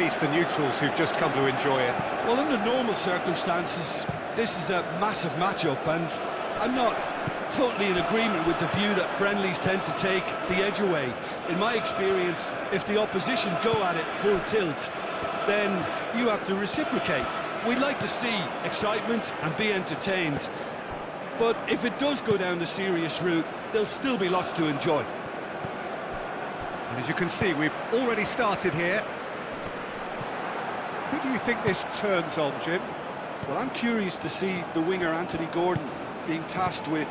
piece the neutrals who've just come to enjoy it? Well, under normal circumstances, this is a massive matchup, and I'm not totally in agreement with the view that friendlies tend to take the edge away. In my experience, if the opposition go at it full tilt, then you have to reciprocate. We'd like to see excitement and be entertained, but if it does go down the serious route, there'll still be lots to enjoy. And as you can see, we've already started here. Who do you think this turns on, Jim? Well, I'm curious to see the winger Anthony Gordon being tasked with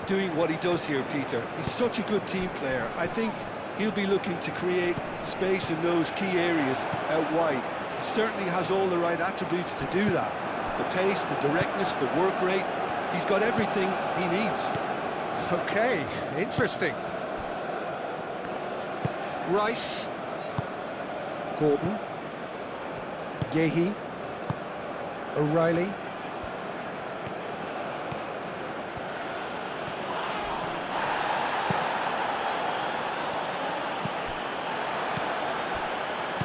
doing what he does here, Peter. He's such a good team player. I think he'll be looking to create space in those key areas out wide. He certainly has all the right attributes to do that. The pace, the directness, the work rate. He's got everything he needs. Okay, interesting. Rice. Gordon. Yehi. O'Reilly.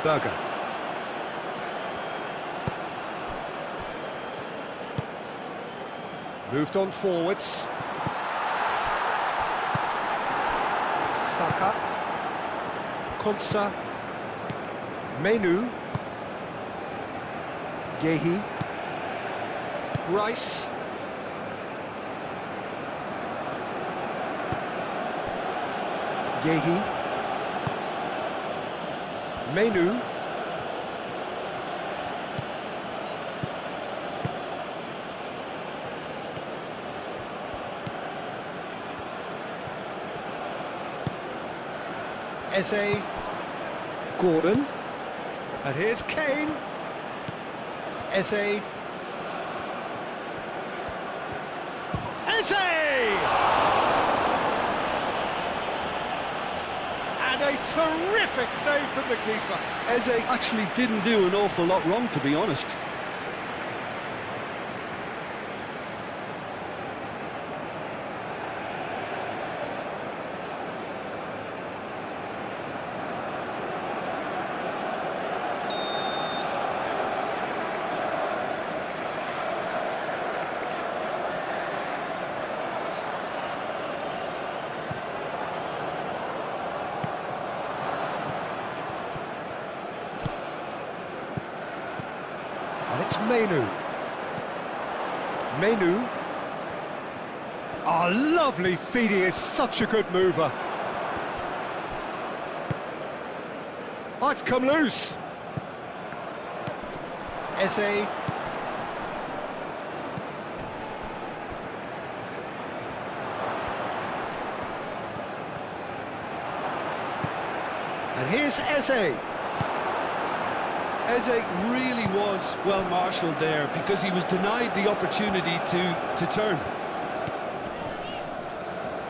Berger. Moved on forwards. Saka. Konsa. Menu. Yehi. Rice. Yehi. Menu. Eze. Gordon. And here's Kane. Eze. Eze! And a terrific save from the keeper. Eze actually didn't do an awful lot wrong, to be honest. And it's Menu. Menu. Oh, lovely feed, he is such a good mover. Oh, it's come loose. Eze. And here's Eze. Eze really was well marshalled there because he was denied the opportunity to turn.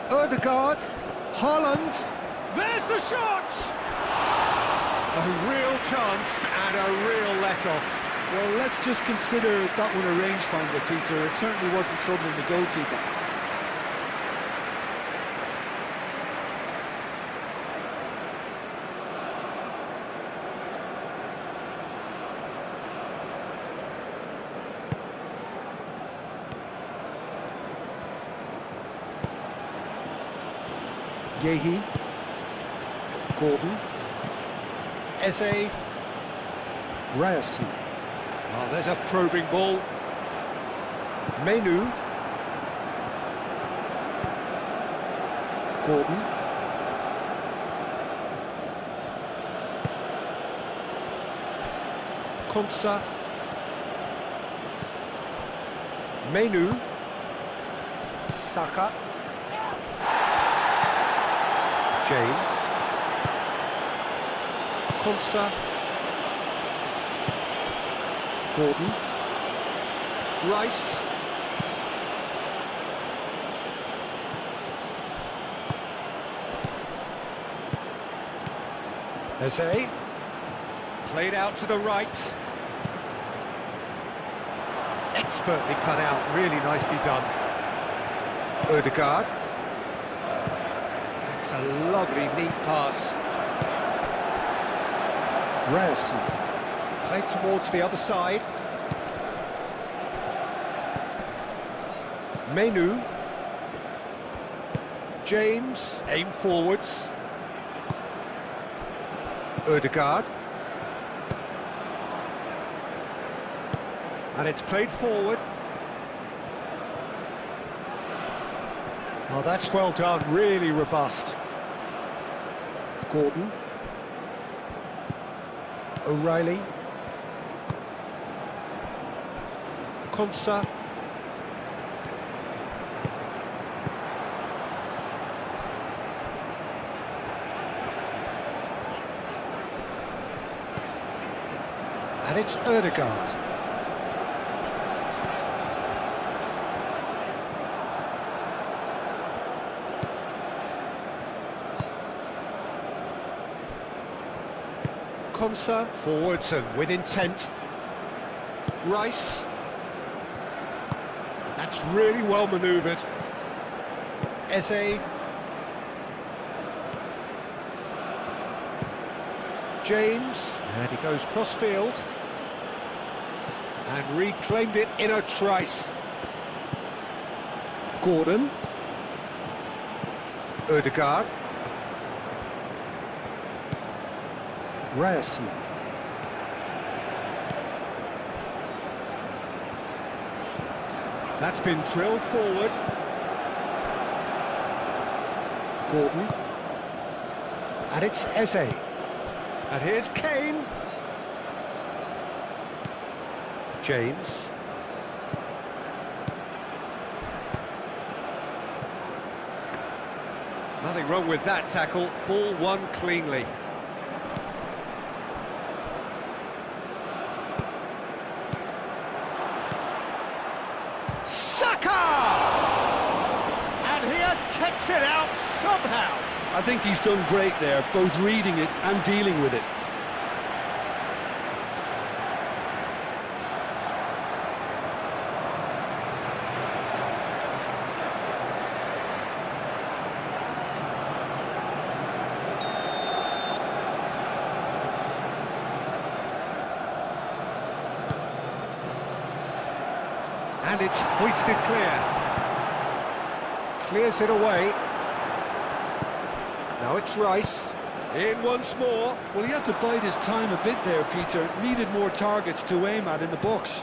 Ødegaard. Haaland. There's the shot! A real chance and a real let-off. Well, let's just consider that one a rangefinder, Peter. It certainly wasn't troubling the goalkeeper. Yehi. Gordon. Eze. Ryerson. Oh, there's a probing ball. Menu. Gordon. Konsa. Menu. Saka. James. Konsa. Gordon. Rice. Eze. Played out to the right. Expertly cut out, really nicely done. Ødegaard. It's a lovely, neat pass. Ryerson. Played towards the other side. Menu. James, aim forwards. Ødegaard. And it's played forward. Oh, that's well done, really robust. Gordon. O'Reilly. Konsa. And it's Ødegaard. Konsa forwards and with intent. Rice. That's really well manoeuvred. Eze. James, and he goes cross-field. And reclaimed it in a trice. Gordon. Ødegaard. Ryerson. That's been drilled forward. Gordon. And it's Eze. And here's Kane. James. Nothing wrong with that tackle. Ball won cleanly. And he has kept it out somehow. I think he's done great there, both reading it and dealing with it. And it's hoisted clear. Clears it away. Now it's Rice. In once more. Well, he had to bide his time a bit there, Peter. Needed more targets to aim at in the box.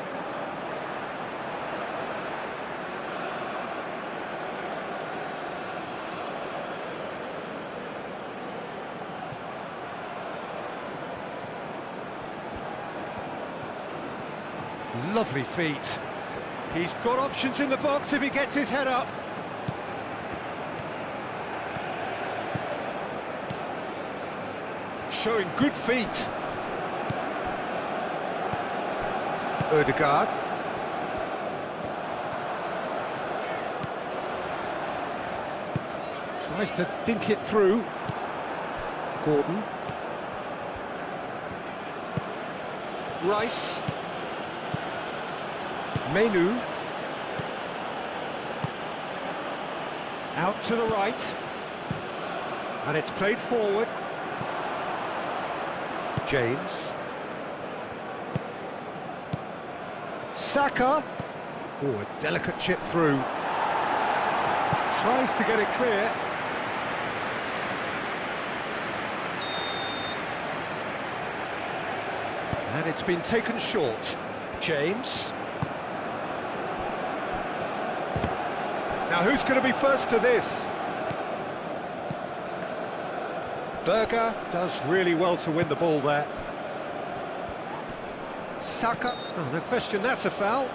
Lovely feet. He's got options in the box if he gets his head up. Showing good feet. Ødegaard. Tries to dink it through. Gordon. Rice. Menu. Out to the right. And it's played forward. James. Saka. Oh, a delicate chip through. Tries to get it clear. And it's been taken short. James. Now who's going to be first to this? Berger does really well to win the ball there. Saka, oh, no question, that's a foul.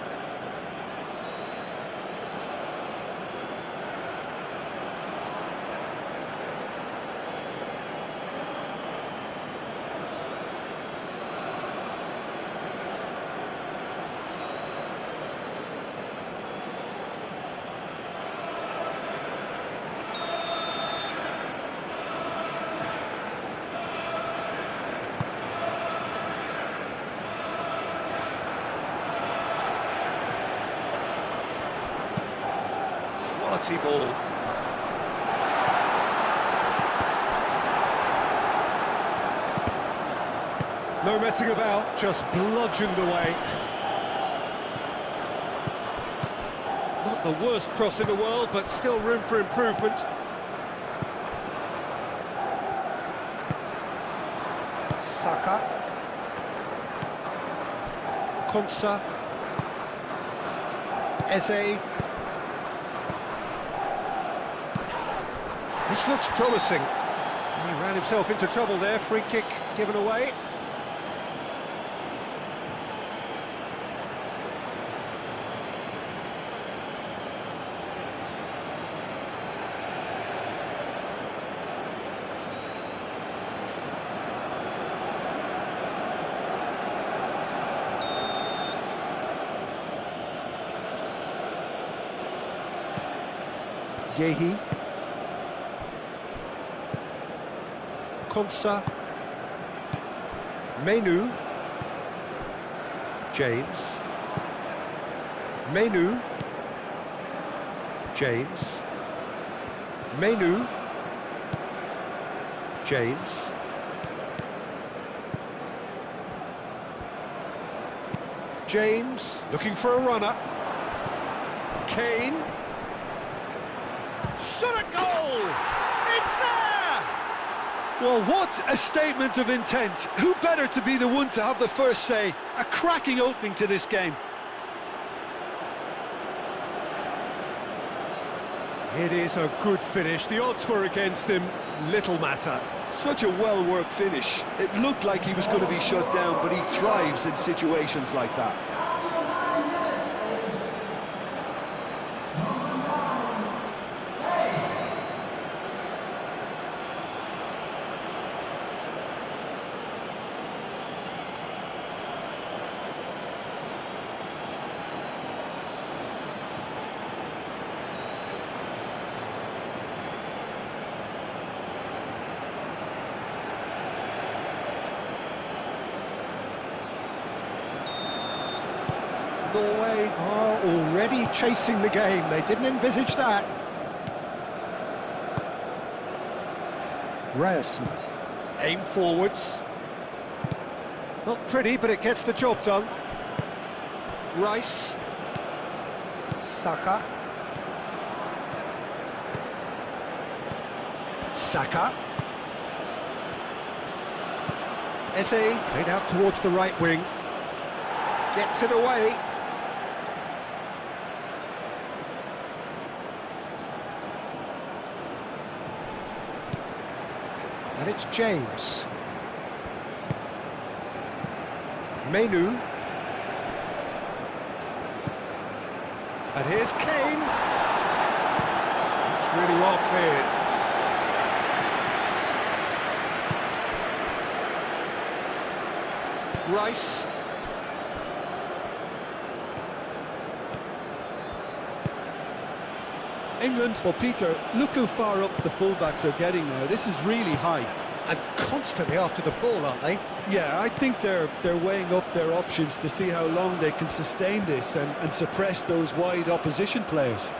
Quality ball. No messing about, just bludgeoned away. Not the worst cross in the world, but still room for improvement. Saka. Konsa. Eze. This looks promising. He ran himself into trouble there, free kick given away. Gehi. Konsa. Menu. James. Menu. James. Menu. James. James looking for a runner. Kane. Shot a goal! It's there! Well, what a statement of intent. Who better to be the one to have the first say? A cracking opening to this game. It is a good finish. The odds were against him. Little matter. Such a well-worked finish. It looked like he was going to be shut down, but he thrives in situations like that. Norway are already chasing the game. They didn't envisage that. Ryerson. Aim forwards. Not pretty, but it gets the job done. Rice. Saka. Saka. Eze played out towards the right wing. Gets it away. And it's James. Menu. And here's Kane. It's really well cleared. Rice. England, well, Peter, look how far up the fullbacks are getting now. This is really high. And constantly after the ball, aren't they? Yeah, I think they're weighing up their options to see how long they can sustain this and suppress those wide opposition players.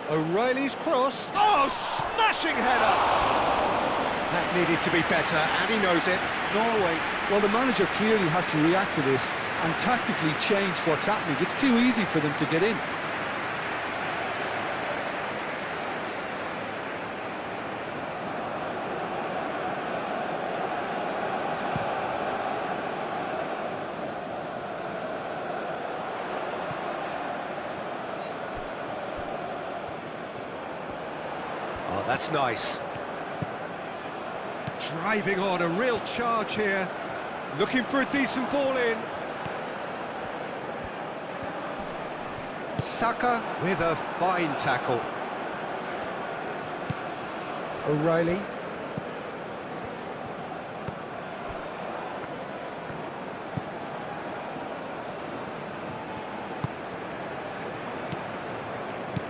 O'Reilly's cross. Oh, smashing header! That needed to be better, and he knows it. Norway, well, the manager clearly has to react to this and tactically change what's happening. It's too easy for them to get in. Oh, that's nice. Driving on, a real charge here. Looking for a decent ball in. Saka with a fine tackle. O'Reilly.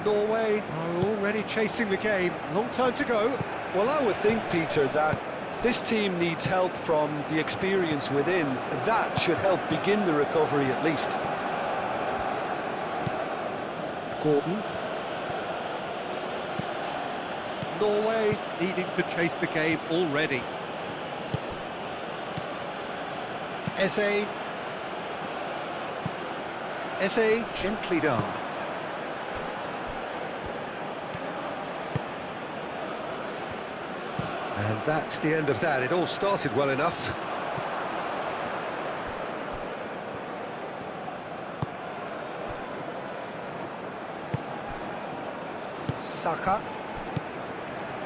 Norway are already chasing the game. Long time to go. Well, I would think, Peter, that this team needs help from the experience within. That should help begin the recovery at least. Gordon. Norway needing to chase the game already. Eze. Eze, gently done. And that's the end of that. It all started well enough. Saka.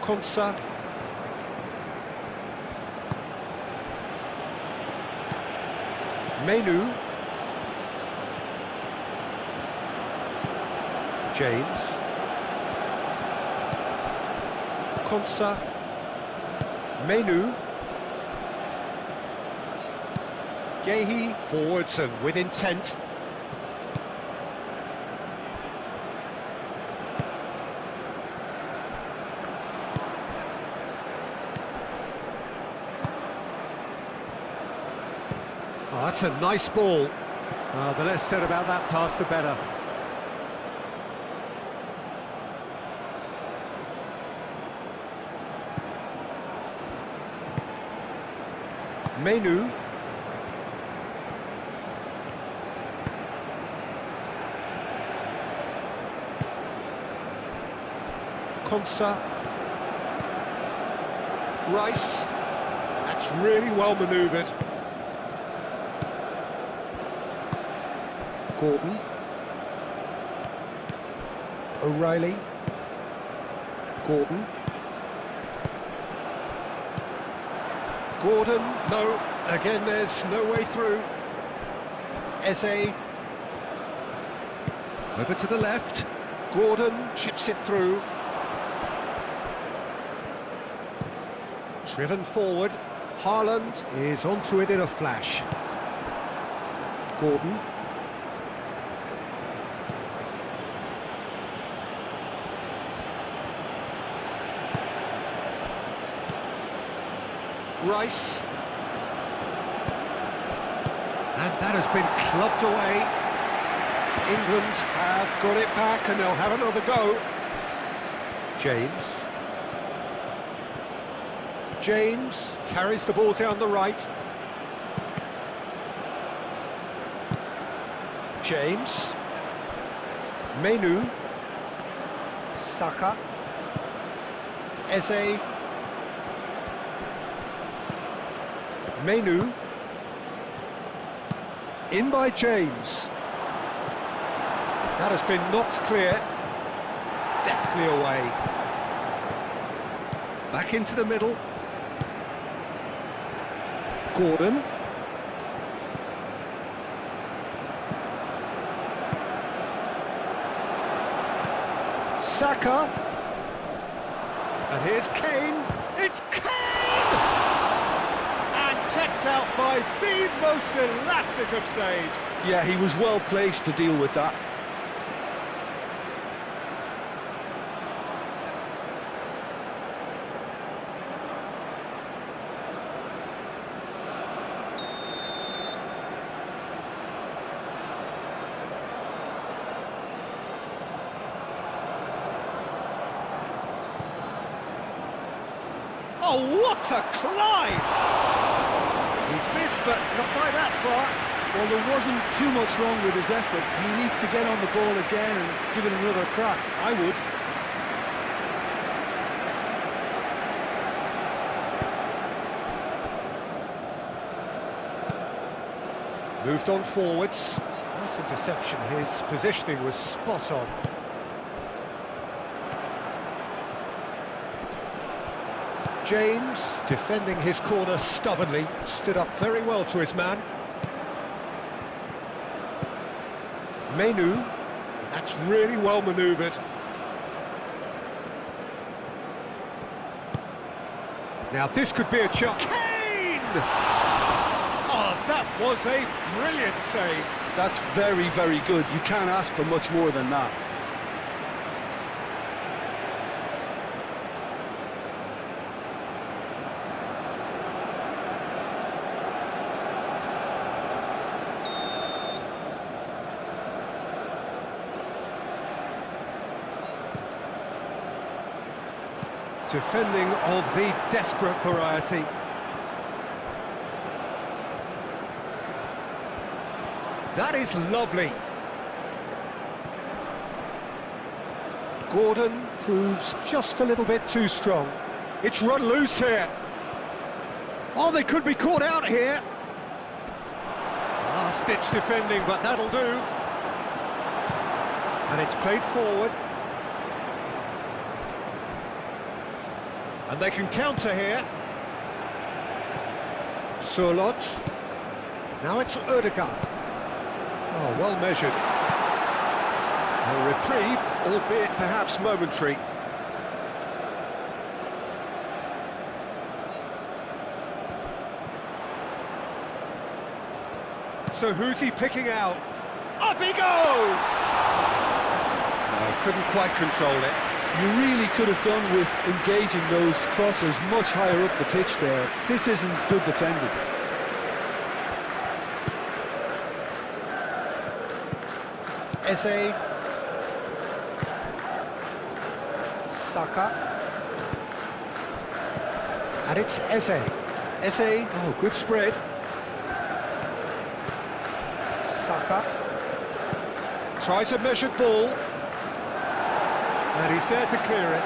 Konsa. Menu. James. Konsa. Menu. Gehi forwards and with intent. Oh, that's a nice ball. The less said about that pass, the better. Menu. Konsa. Rice. That's really well manoeuvred. Gordon. O'Reilly. Gordon. Gordon, no, again there's no way through. Eze. Over to the left. Gordon chips it through. Driven forward. Haaland is onto it in a flash. Gordon. Rice. And that has been clubbed away. England have got it back and they'll have another go. James. James carries the ball down the right. James. Menu. Saka. Eze. Menu. In by James. That has been knocked clear. Deftly away. Back into the middle. Gordon. Saka. And here's Kane. It's Kane! Kept out by the most elastic of saves. Yeah, he was well placed to deal with that. Oh, what a climb! He's missed, but not by that far. Well, there wasn't too much wrong with his effort. He needs to get on the ball again and give it another crack. I would. Moved on forwards. Nice interception. His positioning was spot on. James, defending his corner stubbornly, stood up very well to his man. Menu, that's really well manoeuvred. Now this could be a chance. Kane! Oh, that was a brilliant save. That's very, very good. You can't ask for much more than that. Defending of the desperate variety. That is lovely. Gordon proves just a little bit too strong. It's run loose here. Oh, they could be caught out here. Last-ditch defending, but that'll do. And it's played forward. And they can counter here. Surlot. Now it's Ødegaard. Oh, well measured. A reprieve, albeit perhaps momentary. So who's he picking out? Up he goes! No, couldn't quite control it. You really could have done with engaging those crossers much higher up the pitch there. This isn't good defending. Eze. Saka. And it's Eze. Eze, oh, good spread. Saka. Tries a measured ball. And he's there to clear it.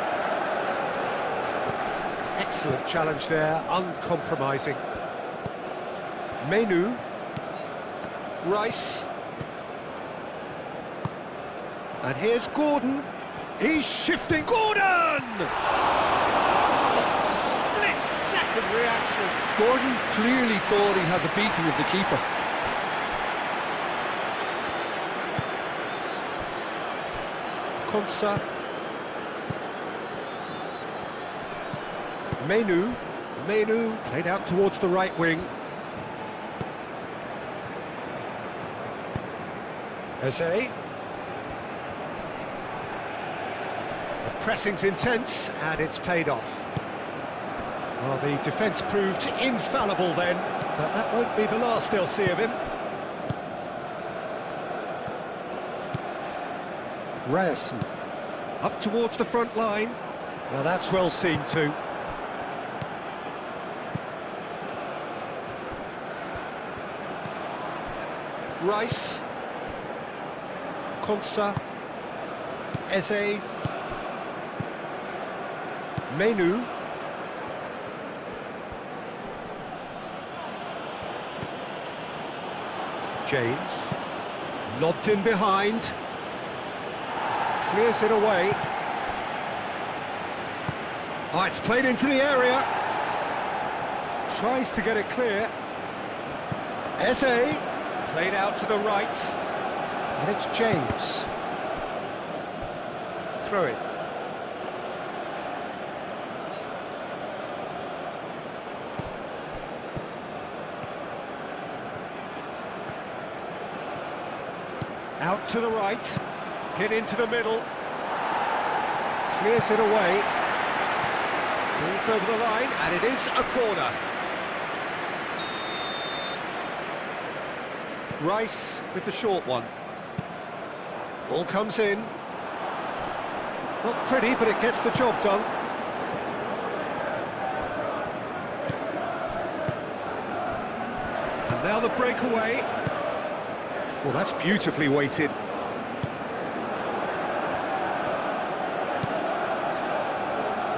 Excellent challenge there, uncompromising. Menu. Rice. And here's Gordon. He's shifting. Gordon! Oh, split-second reaction. Gordon clearly thought he had the beating of the keeper. Konsa. Menu played out towards the right wing. Eze. The pressing's intense, and it's paid off. Well, the defence proved infallible then, but that won't be the last they'll see of him. Ryerson. Up towards the front line. Now that's well seen too. Rice. Konsa. Eze. Menu. James. Lobbed in behind. Clears it away. Oh, it's played into the area. Tries to get it clear. Eze. Played out to the right. And it's James. Throw it. Out to the right. Hit into the middle. Clears it away. Pulls over the line, and it is a corner. Rice with the short one. Ball comes in. Not pretty, but it gets the job done. And now the breakaway. Well, that's beautifully weighted.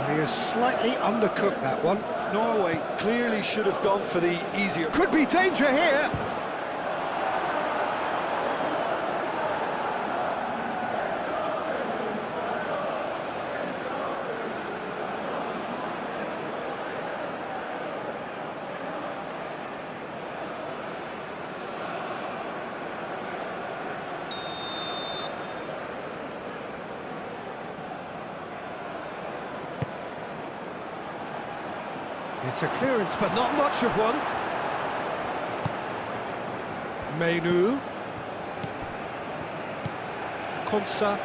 He has slightly undercooked that one. Norway clearly should have gone for the easier... Could be danger here! It's a clearance, but not much of one. Menu. Konsa.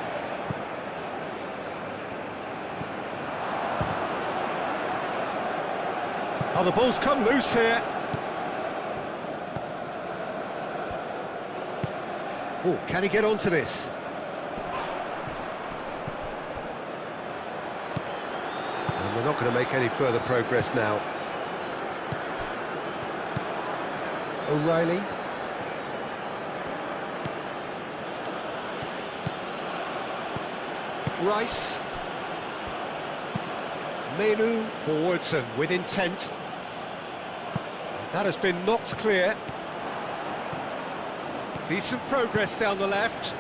Oh, the ball's come loose here. Oh, can he get onto this? And we're not going to make any further progress now. O'Reilly. Rice. Menu forwards and with intent. That has been knocked clear. Decent progress down the left.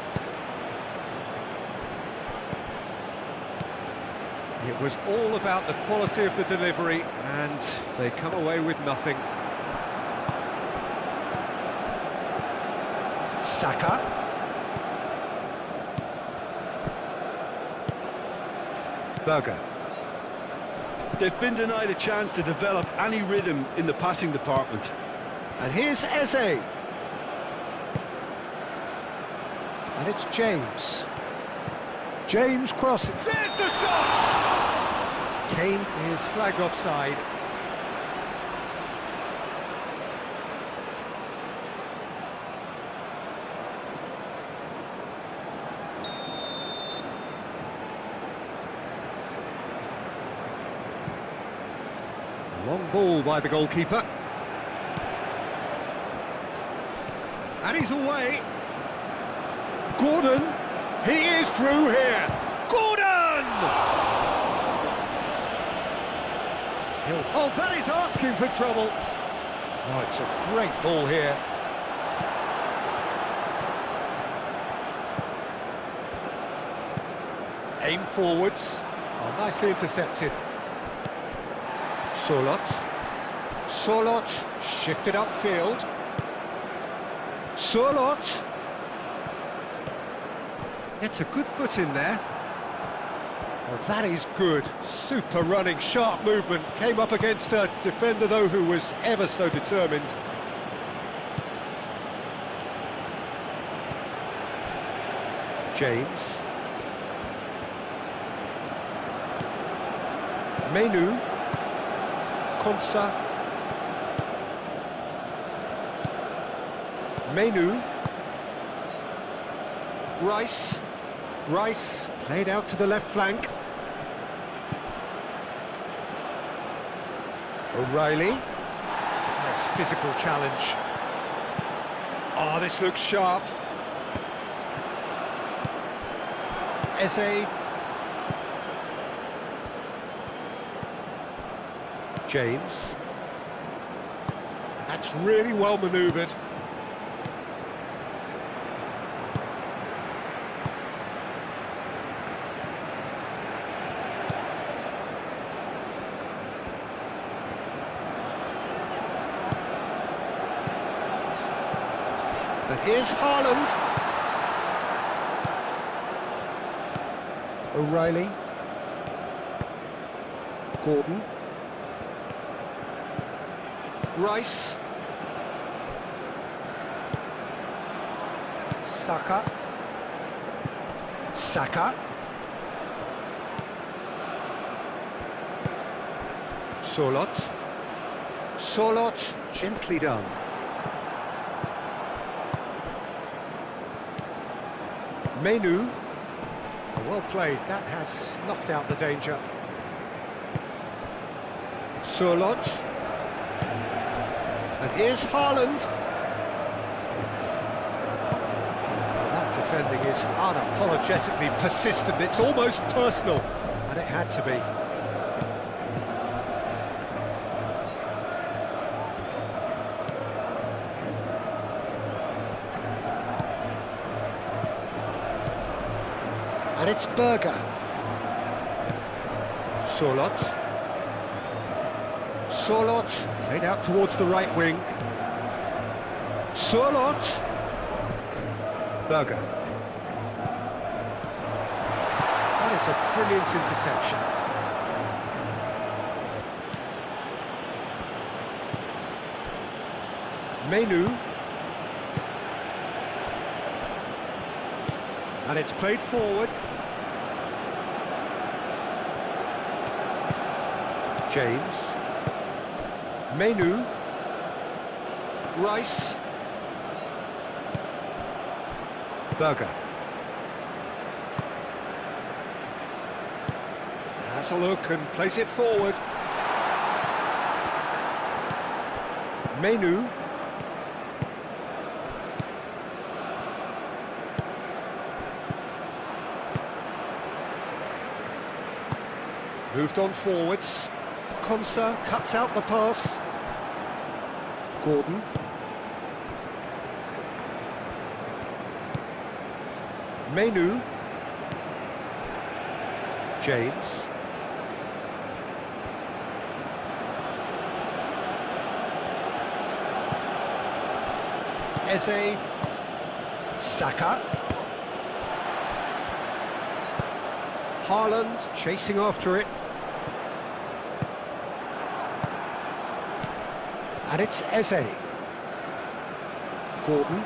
It was all about the quality of the delivery, and they come away with nothing. Saka. Berger. They've been denied a chance to develop any rhythm in the passing department. And here's Eze. And it's James. James crosses. There's the shot! Kane is flagged offside. Long ball by the goalkeeper. And he's away. Gordon, he is through here. Gordon! Oh, that is asking for trouble. Oh, it's a great ball here. Aim forwards. Oh, nicely intercepted. Solot. Solot shifted upfield. Solot. It's a good foot in there. Oh, that is good. Super running, sharp movement. Came up against a defender, though, who was ever so determined. James. Menu. Konsa. Menu. Rice. Rice played out to the left flank. O'Reilly. Nice physical challenge. Oh, this looks sharp. Eze. James. That's really well manoeuvred. And here's Haaland. O'Reilly. Gordon. Rice. Saka. Saka. Solot. Solot, gently done. Menu. Well played, that has snuffed out the danger. Solot. And here's Haaland. That defending is unapologetically persistent. It's almost personal, and it had to be. And it's Berger. Solot. Solot played out towards the right wing. Solot. Berger. That is a brilliant interception. Menu. And it's played forward. James. Menu. Rice. Berger. Has a look and plays it forward. Menu. Moved on forwards. Konsa cuts out the pass. Gordon. Menu. James. Eze. Saka. Haaland chasing after it. And it's Eze. Gordon.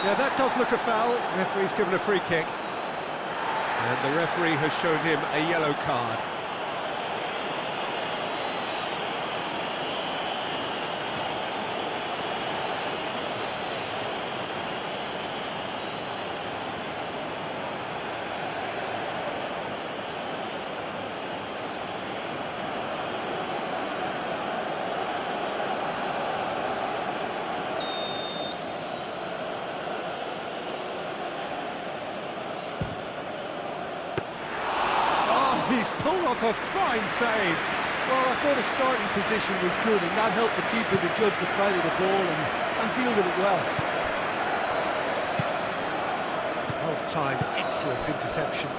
Yeah, that does look a foul. Referee's given a free kick. And the referee has shown him a yellow card. He's pulled off a fine save. Well, I thought his starting position was good, and that helped the keeper to judge the flight of the ball and deal with it well. Well timed, excellent interception.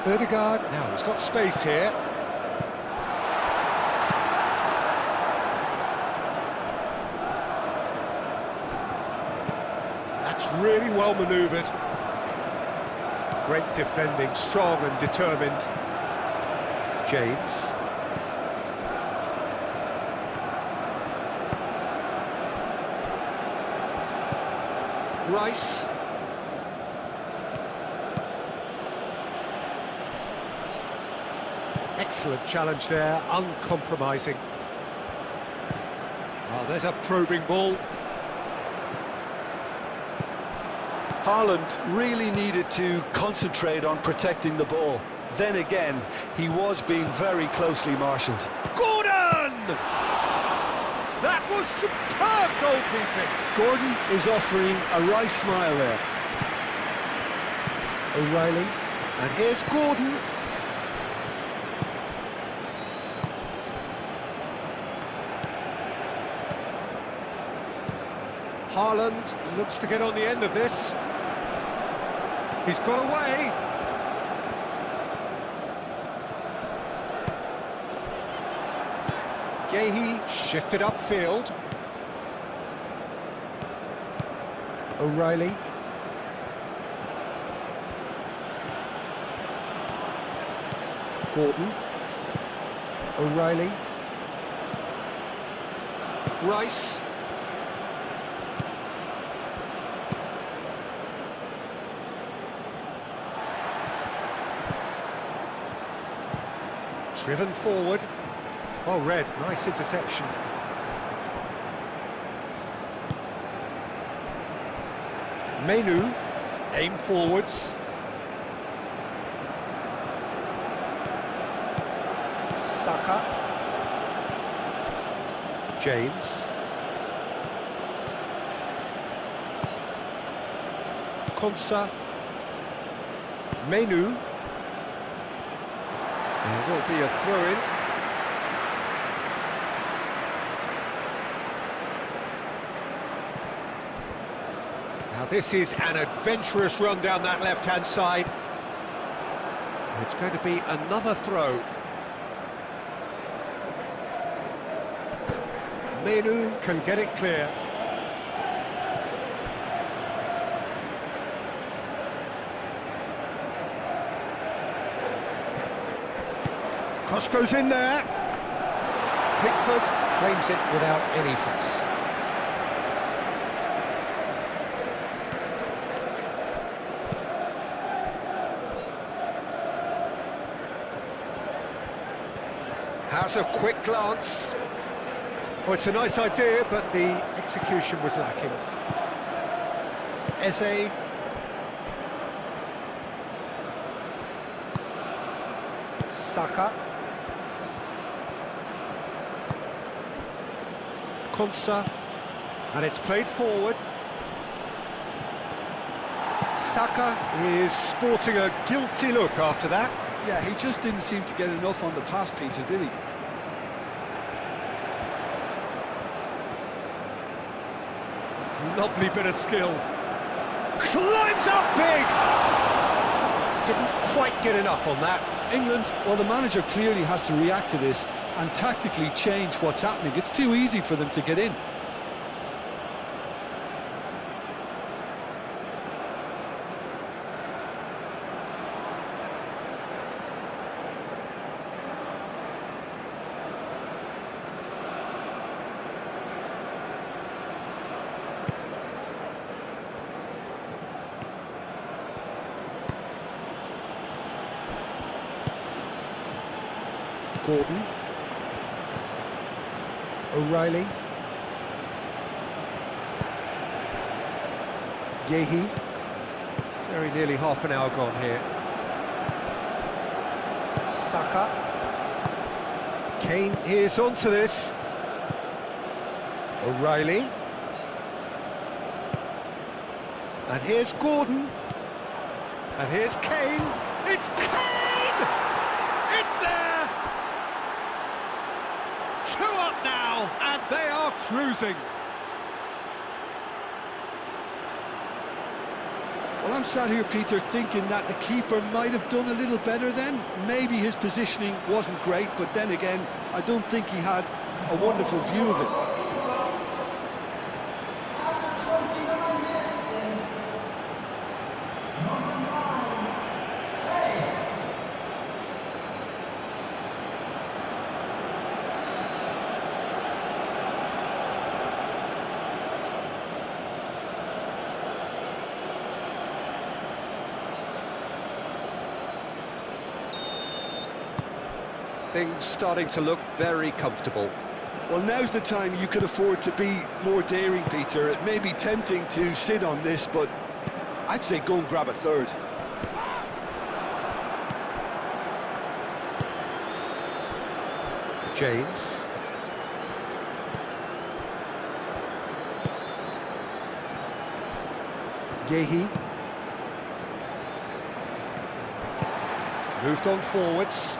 Ødegaard, now he's got space here. That's really well manoeuvred. Great defending, strong and determined. James. Rice. Excellent challenge there, uncompromising. Oh, there's a probing ball. Haaland really needed to concentrate on protecting the ball. Then again, he was being very closely marshalled. Gordon! That was superb goalkeeping. Gordon is offering a wry smile there. O'Reilly, and here's Gordon. Haaland looks to get on the end of this. He's got away. Gehi shifted upfield. O'Reilly. Gordon. O'Reilly. Rice. Driven forward. Well read, nice interception. Menu, aim forwards. Saka. James. Konsa. Menu. There will be a throw-in. Now this is an adventurous run down that left-hand side. It's going to be another throw. Menu can get it clear. Cross goes in there. Pickford claims it without any fuss. Has a quick glance. Oh, it's a nice idea, but the execution was lacking. Eze. Saka. Konsa, and it's played forward. Saka is sporting a guilty look after that. Yeah, he just didn't seem to get enough on the pass, Peter, did he? Lovely bit of skill. Climbs up big! Didn't quite get enough on that. England, well, the manager clearly has to react to this and tactically change what's happening. It's too easy for them to get in. Gordon. O'Reilly. Yehi. Very nearly half an hour gone here. Saka. Kane is onto this. O'Reilly. And here's Gordon. And here's Kane. It's Kane! It's there! 2 up now, and they are cruising. Well, I'm sat here, Peter, thinking that the keeper might have done a little better then. Maybe his positioning wasn't great, but then again, I don't think he had a wonderful view of it. After 29 minutes is number 9, Kane. Things starting to look very comfortable. Well, now's the time you can afford to be more daring, Peter. It may be tempting to sit on this, but I'd say go and grab a third. James. Yehi. Moved on forwards.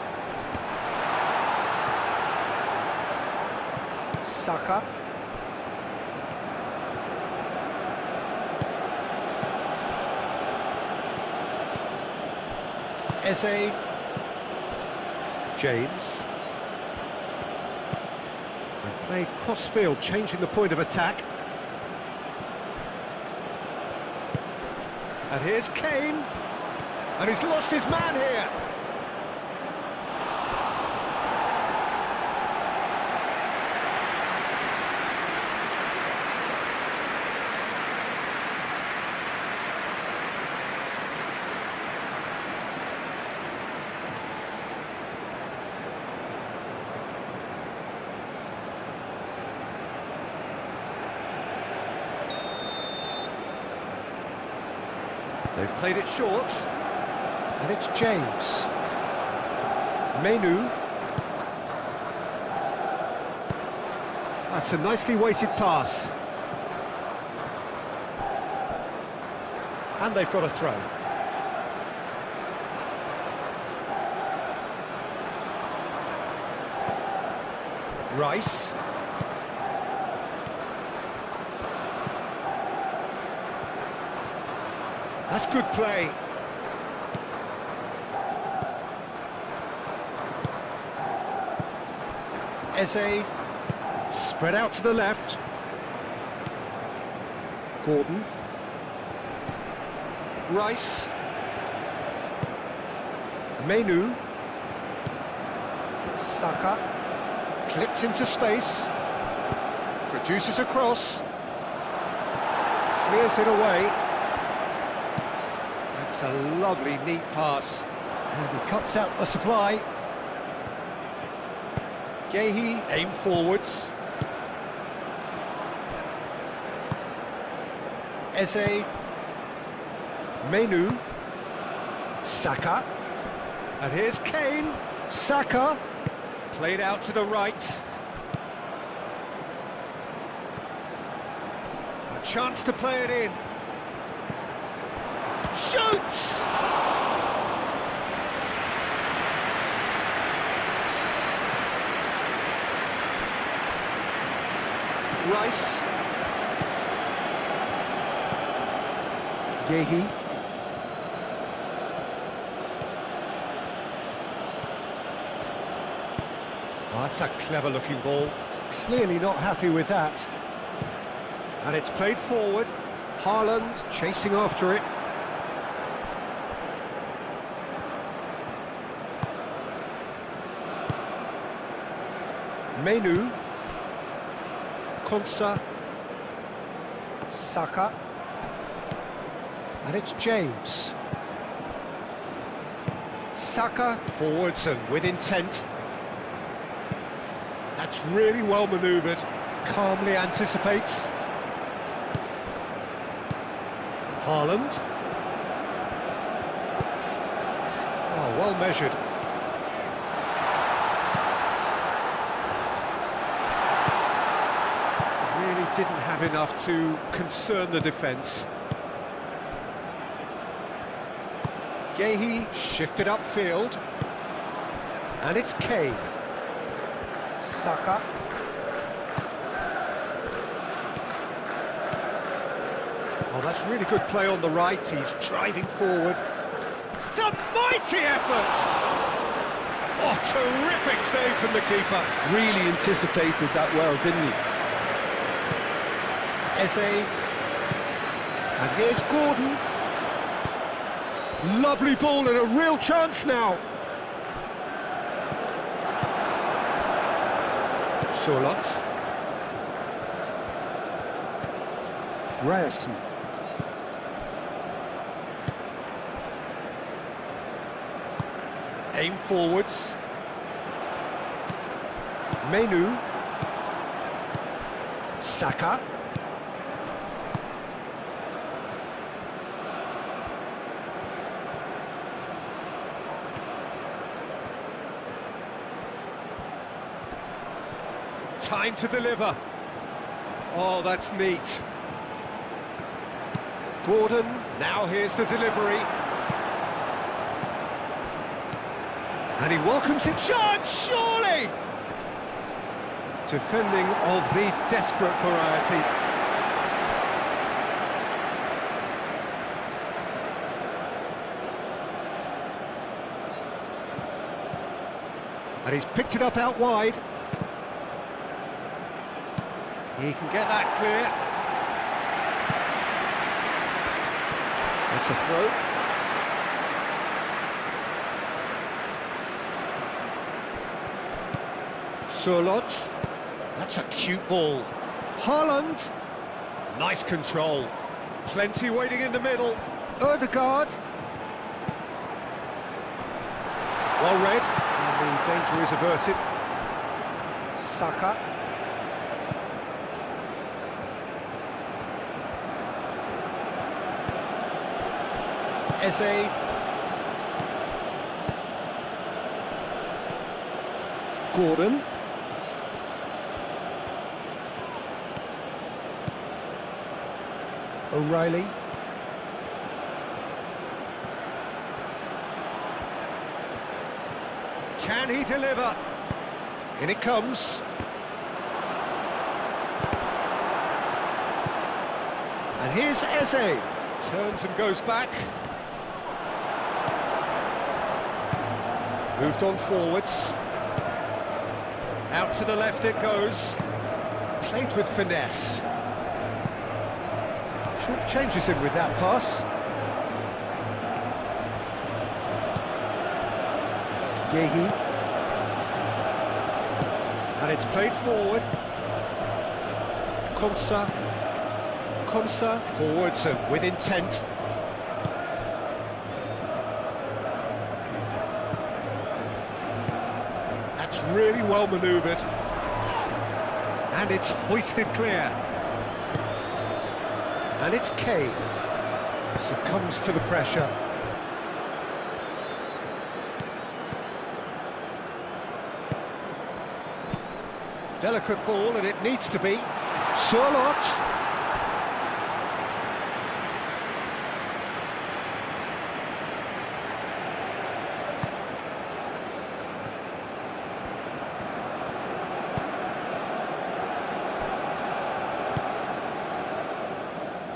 Saka. Eze. James. And played cross-field, changing the point of attack. And here's Kane. And he's lost his man here. They've played it short, and it's James. Menu. That's a nicely weighted pass. And they've got a throw. Rice. That's good play. Eze, spread out to the left. Gordon. Rice. Menu. Saka. Clipped into space. Produces a cross. Clears it away. That's a lovely, neat pass. And he cuts out the supply. Yehi, aim forwards. Eze. Menu. Saka. And here's Kane. Saka. Played out to the right. A chance to play it in. Shoots! Rice. Gehi. Oh, that's a clever-looking ball. Clearly not happy with that. And it's played forward. Haaland chasing after it. Menu. Konsa. Saka. And it's James. Saka forwards and with intent. That's really well manoeuvred. Calmly anticipates. Haaland. Oh, well measured. Really didn't have enough to concern the defence. Gehi shifted upfield. And it's Kane. Saka. Oh, that's really good play on the right. He's driving forward. It's a mighty effort! Oh, terrific save from the keeper. Really anticipated that well, didn't he? Eze. And here's Gordon. Lovely ball and a real chance now. Solot. Ryerson. Aim forwards. Menu. Saka. Time to deliver. Oh, that's neat. Gordon, now here's the delivery. And he welcomes it. Chance, surely! Defending of the desperate variety. And he's picked it up out wide. He can get that clear. That's a throw. Solot. That's a cute ball. Haaland. Nice control. Plenty waiting in the middle. Ødegaard. Well read. And the danger is averted. Saka. Eze. Gordon. O'Reilly. Can he deliver? In it comes. And here's Eze. Turns and goes back. Moved on forwards. Out to the left it goes. Played with finesse. Short changes him with that pass. Gehi. And it's played forward. Konsa. Konsa forwards and with intent. That's really well manoeuvred. And it's hoisted clear. And it's Kane. Succumbs to the pressure. Delicate ball, and it needs to be. Solot.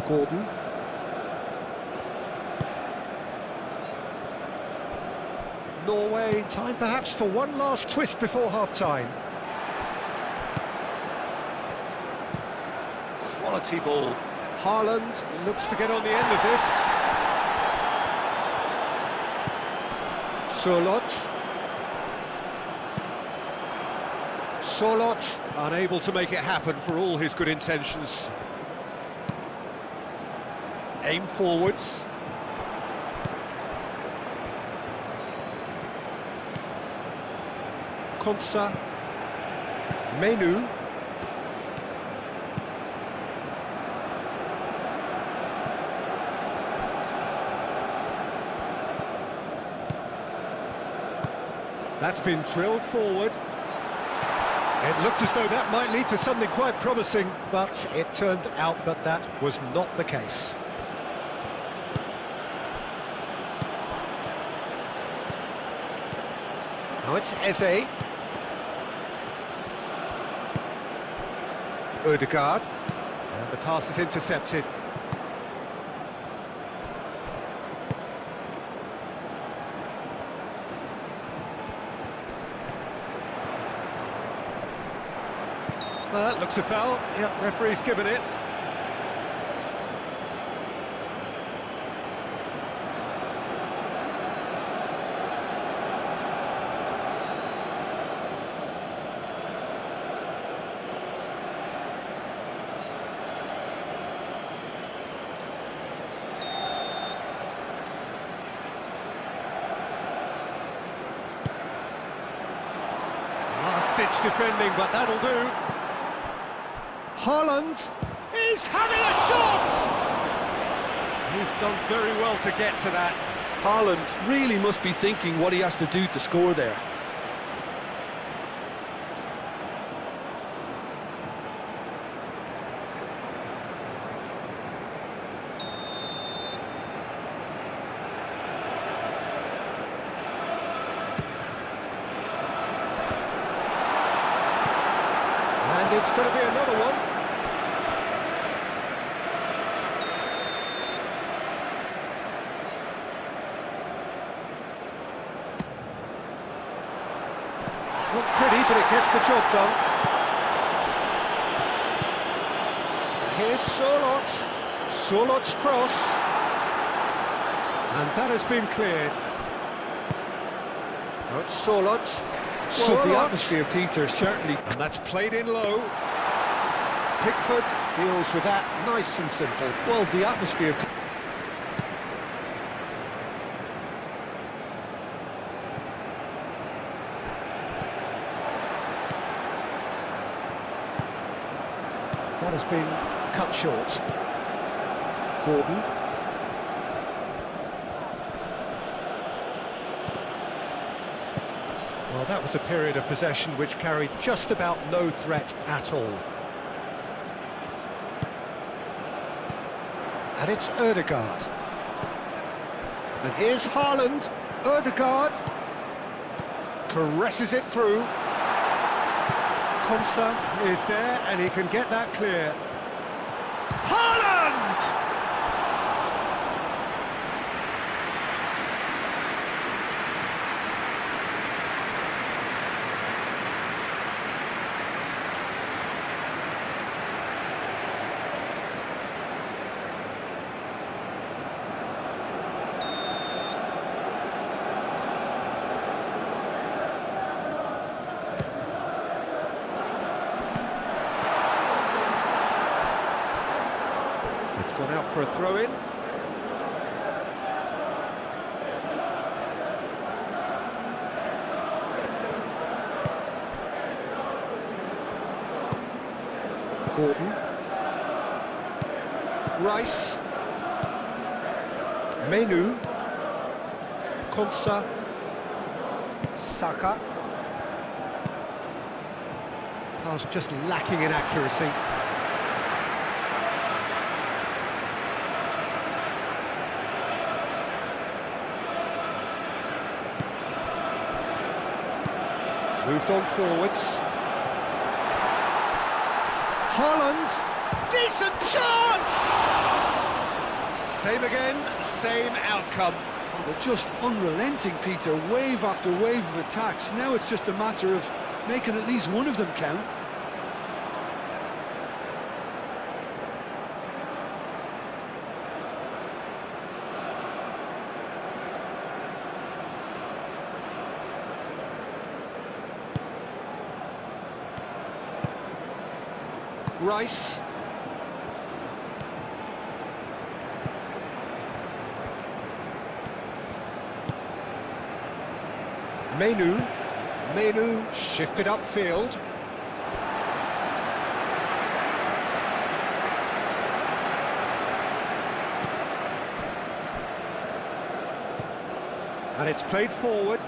Gordon. Norway, time perhaps for one last twist before half-time. Quality ball. Haaland looks to get on the end of this. Solot, unable to make it happen for all his good intentions. Aim forwards. Konsa. Menu. That's been drilled forward. It looked as though that might lead to something quite promising, but it turned out that that was not the case. Now it's Eze. Ødegaard. And the pass is intercepted. Well, that looks a foul. Yep, referee's given it. Last-ditch defending, but that'll do. Haaland, he's having a shot! He's done very well to get to that. Haaland really must be thinking what he has to do to score there. And it's going to be another one. Not pretty, but it gets the job done. And here's Solot. Solot's cross. And that has been cleared. Oh, it's Solot. So the Solot. atmosphere, Peter, certainly. And that's played in low. Pickford deals with that nice and simple. Well, the atmosphere. That has been cut short. Gordon. Well, that was a period of possession which carried just about no threat at all. And it's Ødegaard. And here's Haaland. Ødegaard caresses it through. Konsa is there, and he can get that clear. Haaland! It's gone out for a throw-in. Gordon. Rice. Menu. Konsa. Saka. Pass just lacking in accuracy. Moved on forwards. Haaland! Decent chance! Same again, same outcome. Oh, they're just unrelenting, Peter. Wave after wave of attacks. Now it's just a matter of making at least one of them count. Rice. Menu shifted upfield. And it's played forward.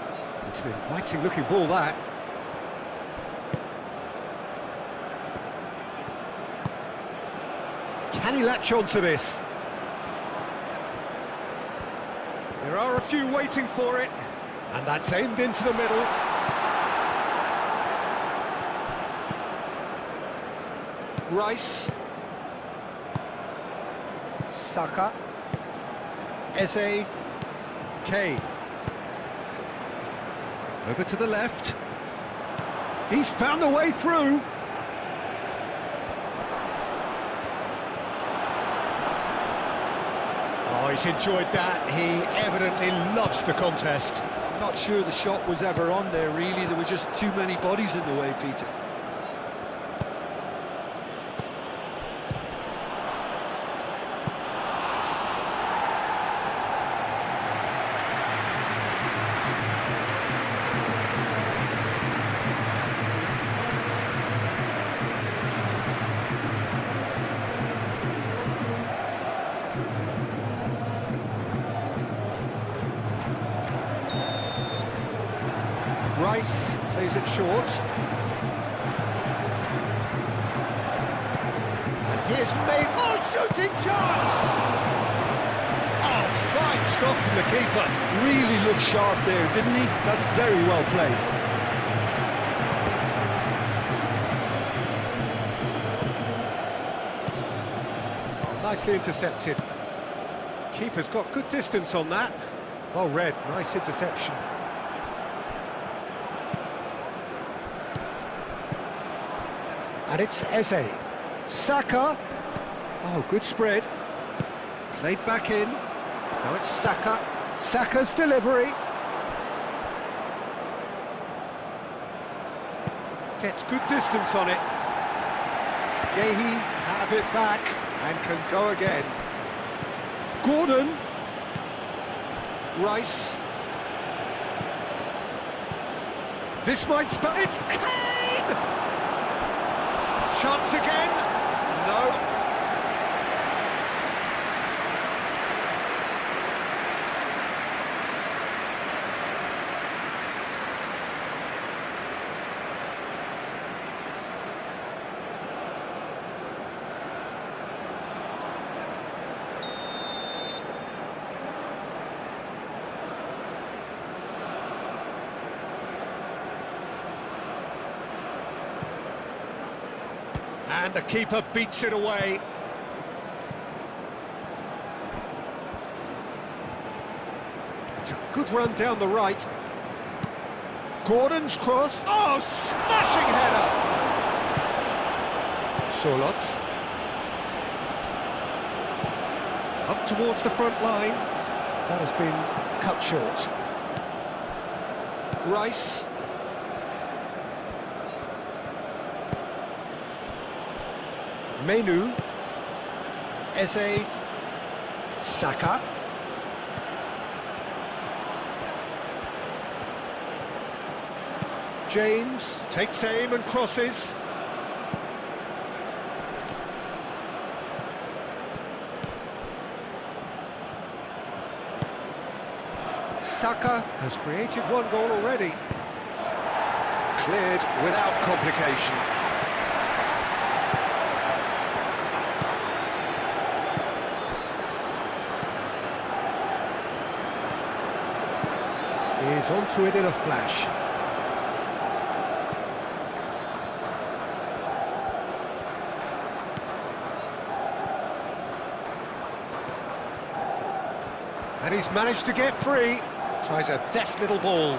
It's an inviting looking ball, that. Can he latch on to this? There are a few waiting for it. And that's aimed into the middle. Rice. Saka. Eze. Kane. Over to the left. He's found the way through. Oh, he's enjoyed that. He evidently loves the contest. I'm not sure the shot was ever on there, really. There were just too many bodies in the way, Peter. Rice plays it short. And here's May. Oh, shooting chance! Oh, fine stop from the keeper. Really looked sharp there, didn't he? That's very well played. Oh, nicely intercepted. Keeper's got good distance on that. Well read, nice interception. And it's Eze. Saka. Oh, good spread. Played back in. Now it's Saka. Saka's delivery. Gets good distance on it. Gehi have it back and can go again. Gordon. Rice. This might spell. It's Kane! Chance again. No. And the keeper beats it away. It's a good run down the right. Gordon's cross. Oh, smashing header! Solot. Up towards the front line. That has been cut short. Rice. Menu, Eze, Saka. James takes aim and crosses. Saka has created one goal already. Cleared without complication. He's onto it in a flash. And he's managed to get free. Tries a deft little ball.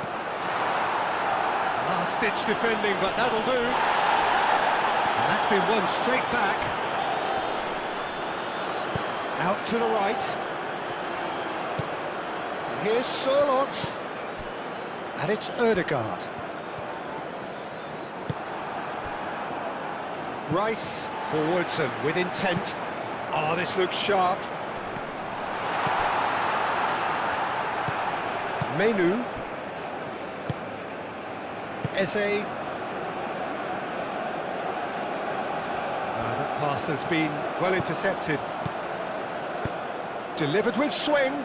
Last-ditch defending, but that'll do. And that's been won straight back. Out to the right. And here's Sørloth. And it's Ødegaard. Rice forwards and with intent. Oh, this looks sharp. Menu. Eze. That pass has been well intercepted. Delivered with swing.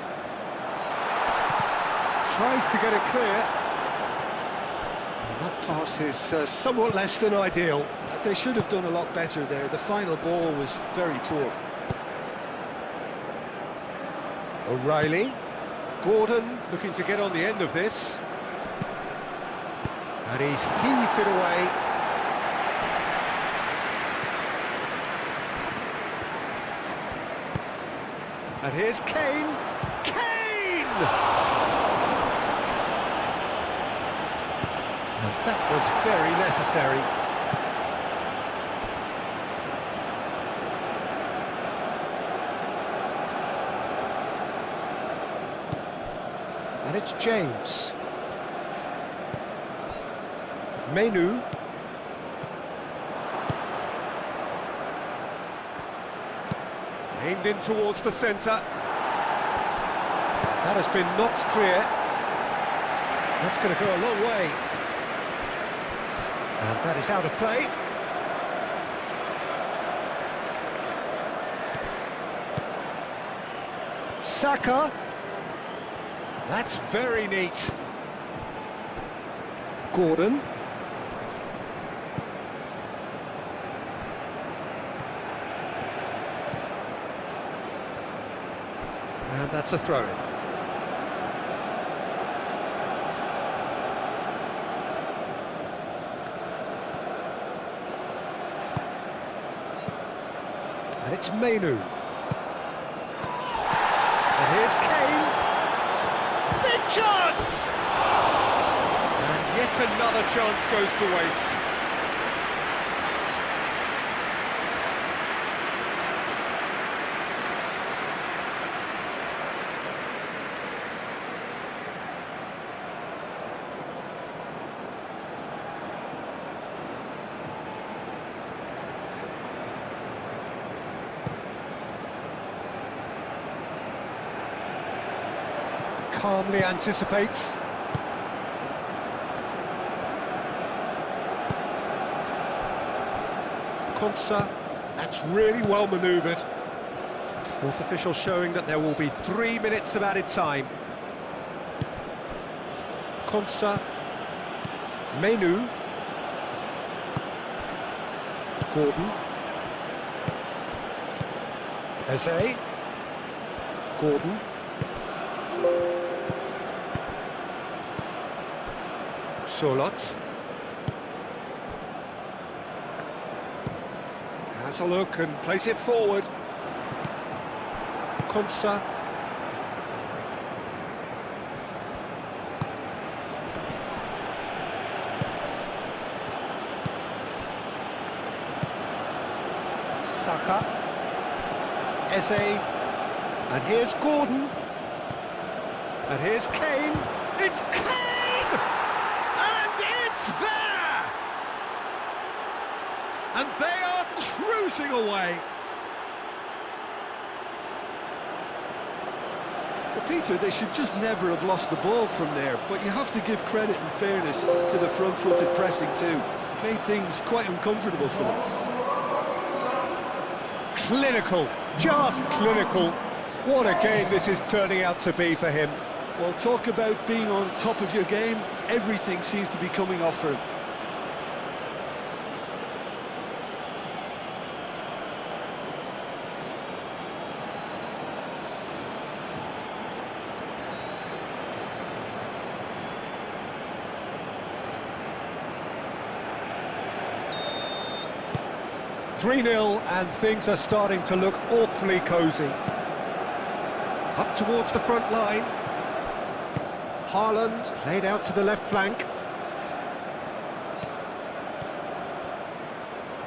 Tries to get it clear. And that pass is somewhat less than ideal. They should have done a lot better there. The final ball was very poor. O'Reilly. Gordon looking to get on the end of this. And he's heaved it away. And here's Kane. Kane! And that was very necessary. And it's James. Menu. Aimed in towards the centre. That has been knocked clear. That's going to go a long way. And that is out of play. Saka. That's very neat. Gordon. And that's a throw-in. And it's Menu. And here's Kane. Big chance! And yet another chance goes to waste. Calmly anticipates. Konsa, that's really well manoeuvred. Fourth official showing that there will be 3 minutes of added time. Konsa, Menu, Gordon, Eze, Gordon. Sørloth has a look and plays it forward. Konsa. Saka. Eze. And here's Gordon. And here's Kane. It's Kane! There! And they are cruising away. Well, Peter, they should just never have lost the ball from there, but you have to give credit and fairness to the front-footed pressing too. Made things quite uncomfortable for them. Clinical, just clinical. What a game this is turning out to be for him. Well, talk about being on top of your game. Everything seems to be coming off for him. Three 3-0 and things are starting to look awfully cosy. Up towards the front line. Haaland played out to the left flank.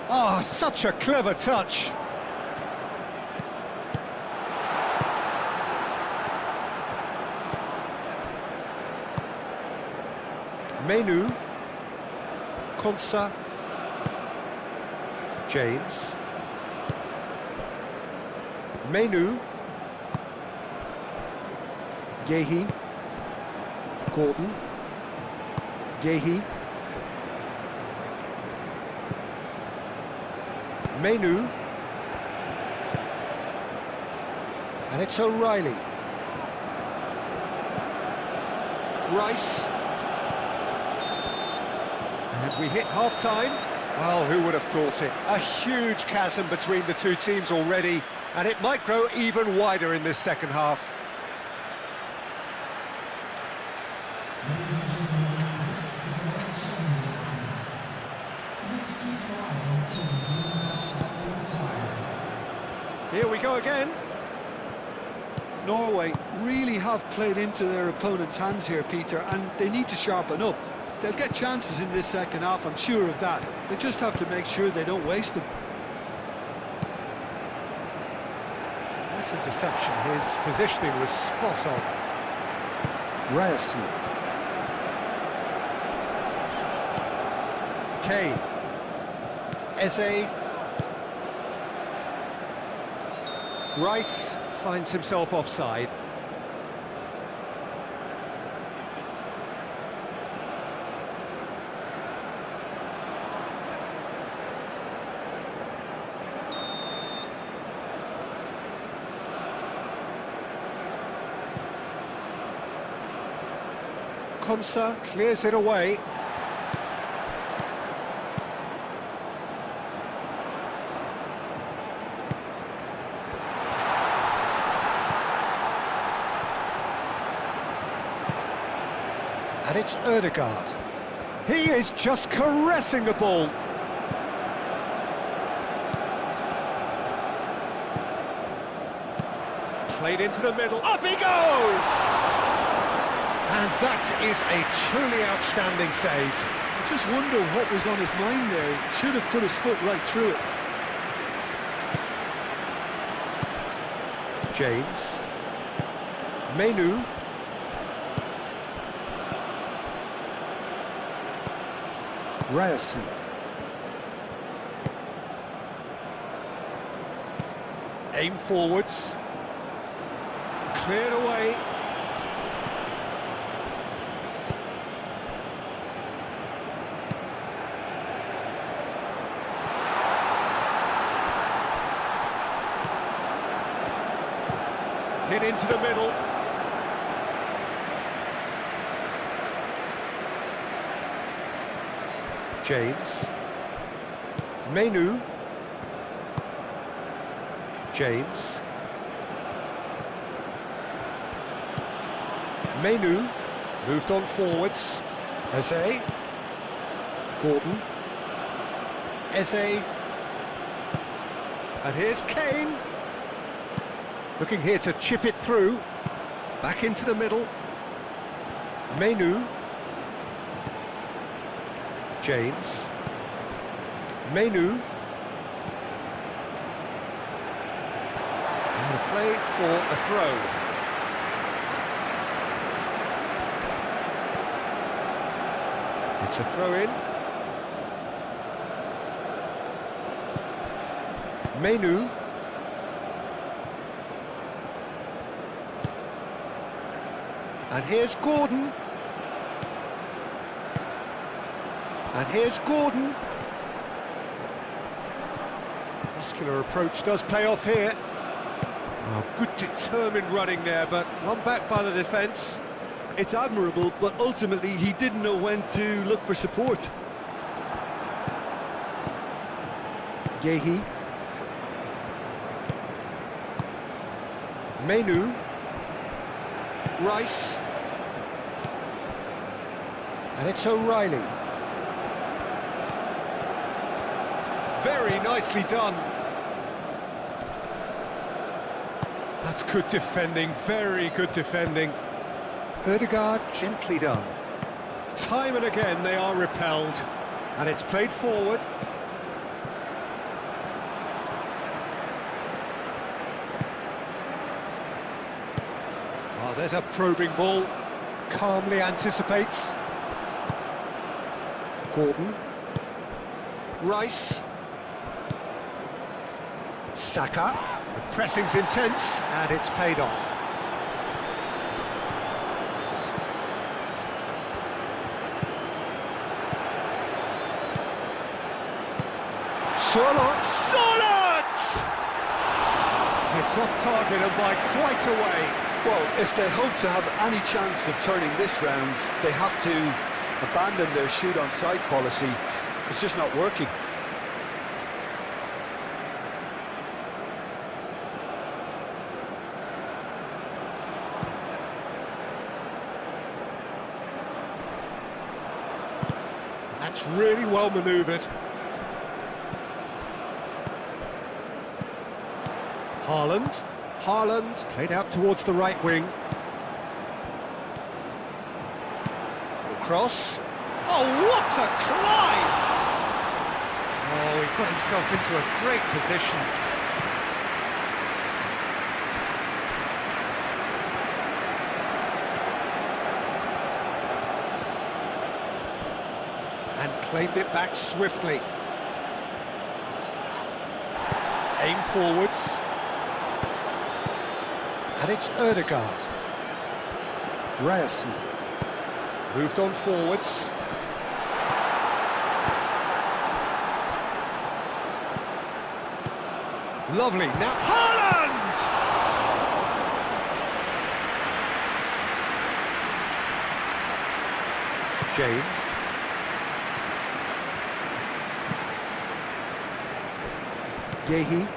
Oh, such a clever touch. Menu. Konsa. James. Menu. Yehi. Gordon. Yehi. Menu. And it's O'Reilly. Rice. And we hit half-time. Well, who would have thought it? A huge chasm between the two teams already, and it might grow even wider in this second half. Ladies and gentlemen, this is the last challenge round. Please keep your eyes on the children during the match at all times. Here we go again. Norway really have played into their opponent's hands here, Peter, and they need to sharpen up. They'll get chances in this second half, I'm sure of that. They just have to make sure they don't waste them. Nice interception. His positioning was spot on. Ryerson. Kane. Eze. Rice finds himself offside. Konsa clears it away. And it's Ødegaard. He is just caressing the ball. Played into the middle. Up he goes! And that is a truly outstanding save. I just wonder what was on his mind there. He should have put his foot right through it. James. Menu. Ryerson. Aim forwards. Cleared away. Hit into the middle. James. Menu. James. Menu. Moved on forwards. Eze. Gordon. Eze. And here's Kane. Looking here to chip it through. Back into the middle. Menu. James. Menu. Out of play for a throw. It's a throw-in. Menu. And here's Gordon. And here's Gordon. Muscular approach does pay off here. Oh, good determined running there, but one back by the defence. It's admirable, but ultimately he didn't know when to look for support. Yehi. Menu. Rice. And it's O'Reilly. Very nicely done. That's good defending, very good defending. Ødegaard, gently done. Time and again they are repelled. And it's played forward. Oh, there's a probing ball. Calmly anticipates. Gordon. Rice. Saka. The pressing's intense, and it's paid off. Solot! It's off target and by quite a way. Well, if they hope to have any chance of turning this round, they have to abandon their shoot-on-sight policy. It's just not working. That's really well manoeuvred. Haaland played out towards the right wing. Cross. Oh, what a climb! Oh, he got himself into a great position. And claimed it back swiftly. Aim forwards. And it's Ødegaard. Ryerson. Moved on forwards. Lovely. Now Haaland! James. Gehi.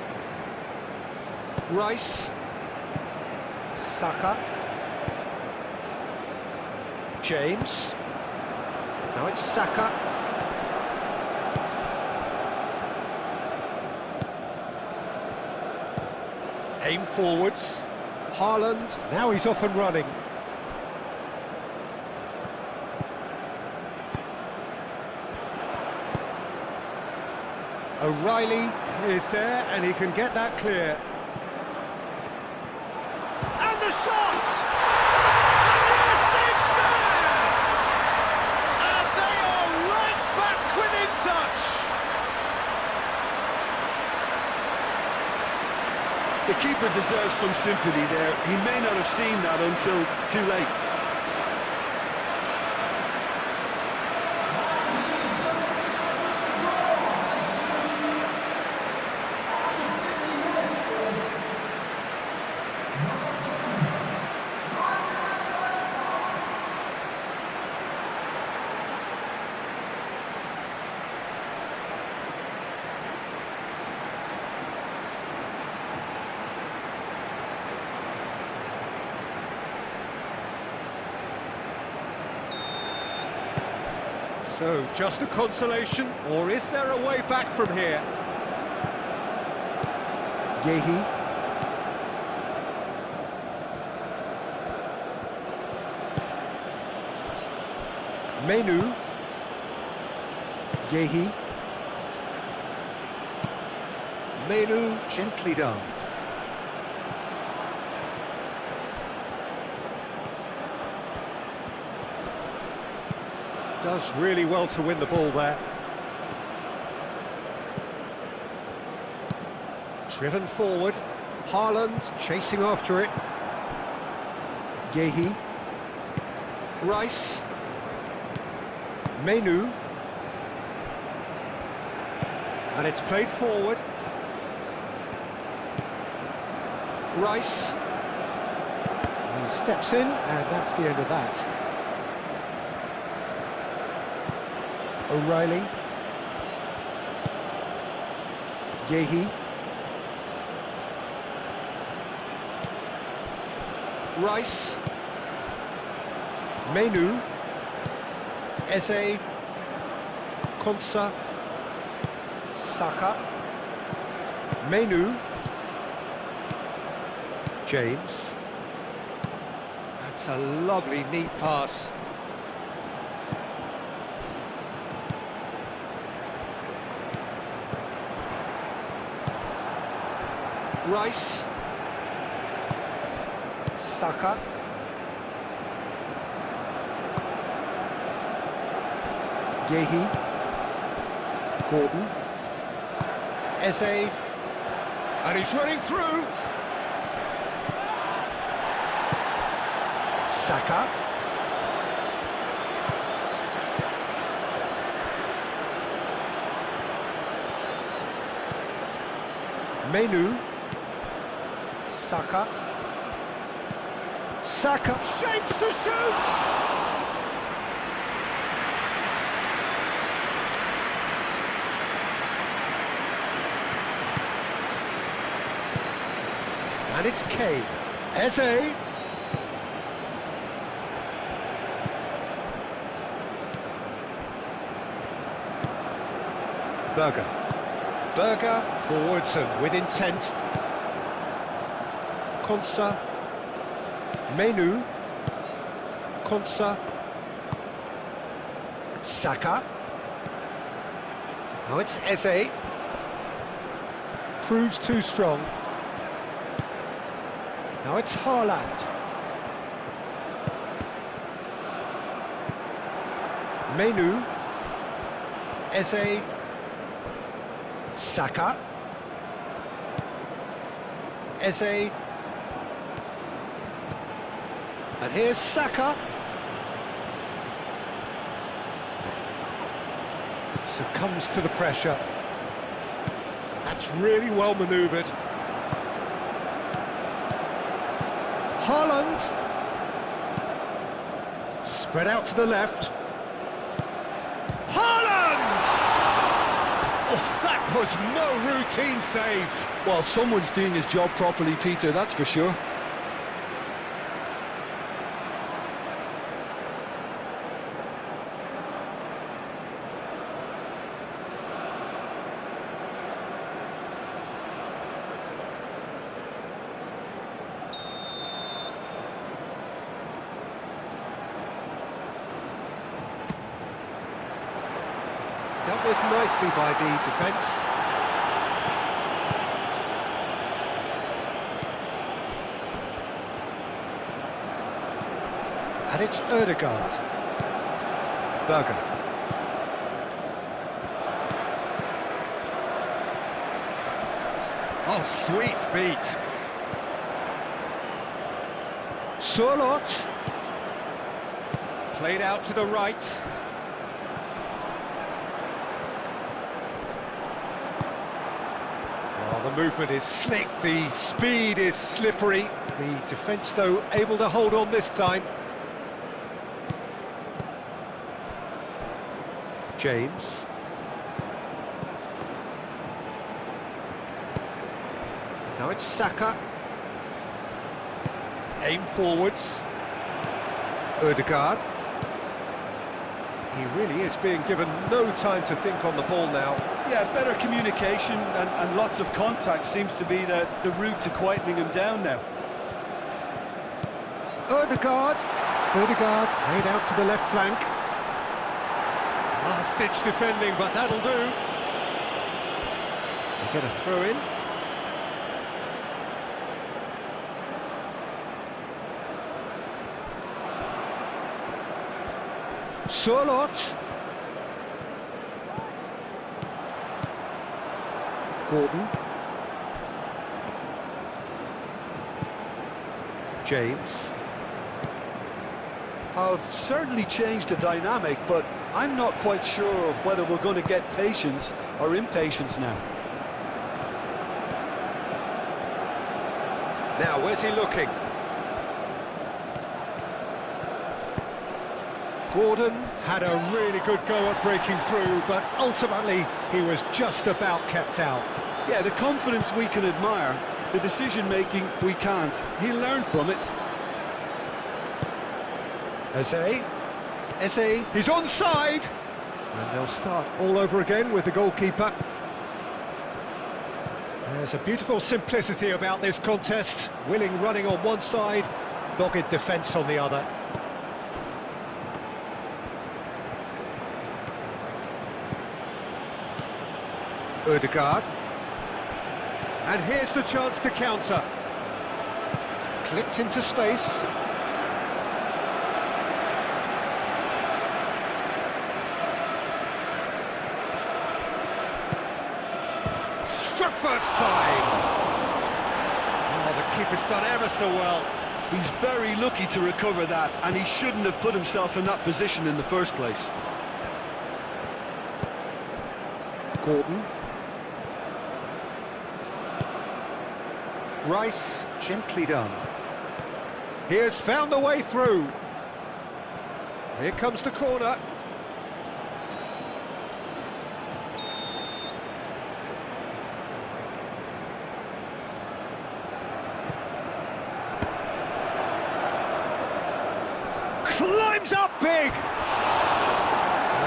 Rice. Saka. James. Now it's Saka. Aim forwards. Haaland. Now he's off and running. O'Reilly is there and he can get that clear. And the shot! And the assist there! And they are right back within touch! The keeper deserves some sympathy there. He may not have seen that until too late. So, just a consolation, or is there a way back from here? Gehi. Menu. Gehi. Menu, gently done. Does really well to win the ball there. Driven forward. Haaland chasing after it. Gehi. Rice. Menu. And it's played forward. Rice. He steps in, and that's the end of that. O'Reilly. Gehi. Rice. Menu. Eze. Konsa. Saka. Menu. James. That's a lovely, neat pass. Rice. Saka. Yehi. Gordon. Eze. And he's running through. Saka. Menu. Saka. Saka shapes to shoot! And it's Kane. Eze. Berger. Berger forwards and with intent. Konsa. Menu. Konsa. Saka. Now it's Eze. Proves too strong. Now it's Haaland. Menu. Eze. Saka. Eze. And here's Saka. Succumbs to the pressure. That's really well manoeuvred. Haaland. Spread out to the left. Haaland! Oh, that was no routine save. Well, someone's doing his job properly, Peter, that's for sure. Dealt with nicely by the defence. And it's Ødegaard. Berger. Oh, sweet feet. Sørloth. Played out to the right. Well, the movement is slick, the speed is slippery. The defence, though, able to hold on this time. James. Now it's Saka. Aim forwards. Ødegaard. He really is being given no time to think on the ball now. Yeah, better communication and lots of contact seems to be the route to quietening him down now. Ødegaard. Ødegaard played out to the left flank. Last-ditch defending, but that'll do. They get a throw in. Sørloth. Gordon. James. Have certainly changed the dynamic, but I'm not quite sure whether we're going to get patience or impatience now. Now, where's he looking? Gordon had a really good go at breaking through, but ultimately he was just about kept out. Yeah, the confidence we can admire, the decision-making we can't. He learned from it. Eze. Eze, he's onside! And they'll start all over again with the goalkeeper. There's a beautiful simplicity about this contest. Willing running on one side, dogged defence on the other. Ødegaard. And here's the chance to counter. Clipped into space. Struck first time. Oh, the keeper's done ever so well. He's very lucky to recover that, and he shouldn't have put himself in that position in the first place. Gordon. Rice, gently done. He has found the way through. Here comes the corner. Climbs up big!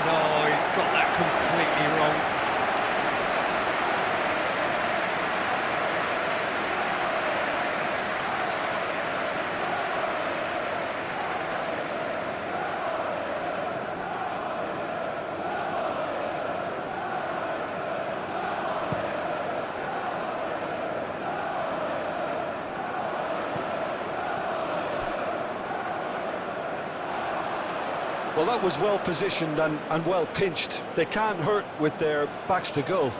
No, he's got that completely wrong. Well, that was well positioned and well pinched. They can't hurt with their backs to goal.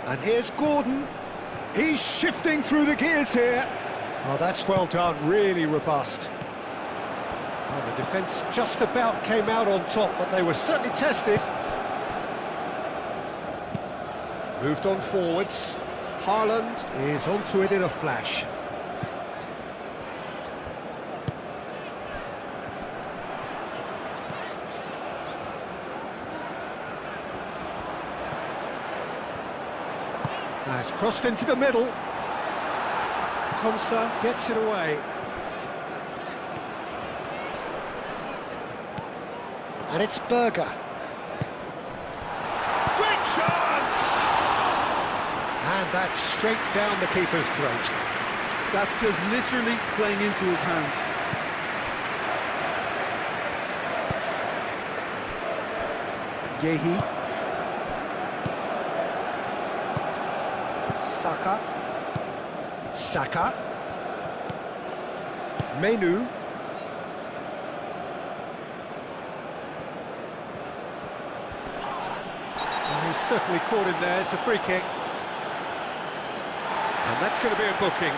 And here's Gordon. He's shifting through the gears here. Oh, that's well done, really robust. Well, the defence just about came out on top, but they were certainly tested. Moved on forwards. Haaland is onto it in a flash. Has crossed into the middle. Konsa gets it away. And it's Berger. Great chance! And that's straight down the keeper's throat. That's just literally playing into his hands. Yehi. Saka. Menu. And he's certainly caught him there. It's a free kick. And that's going to be a booking.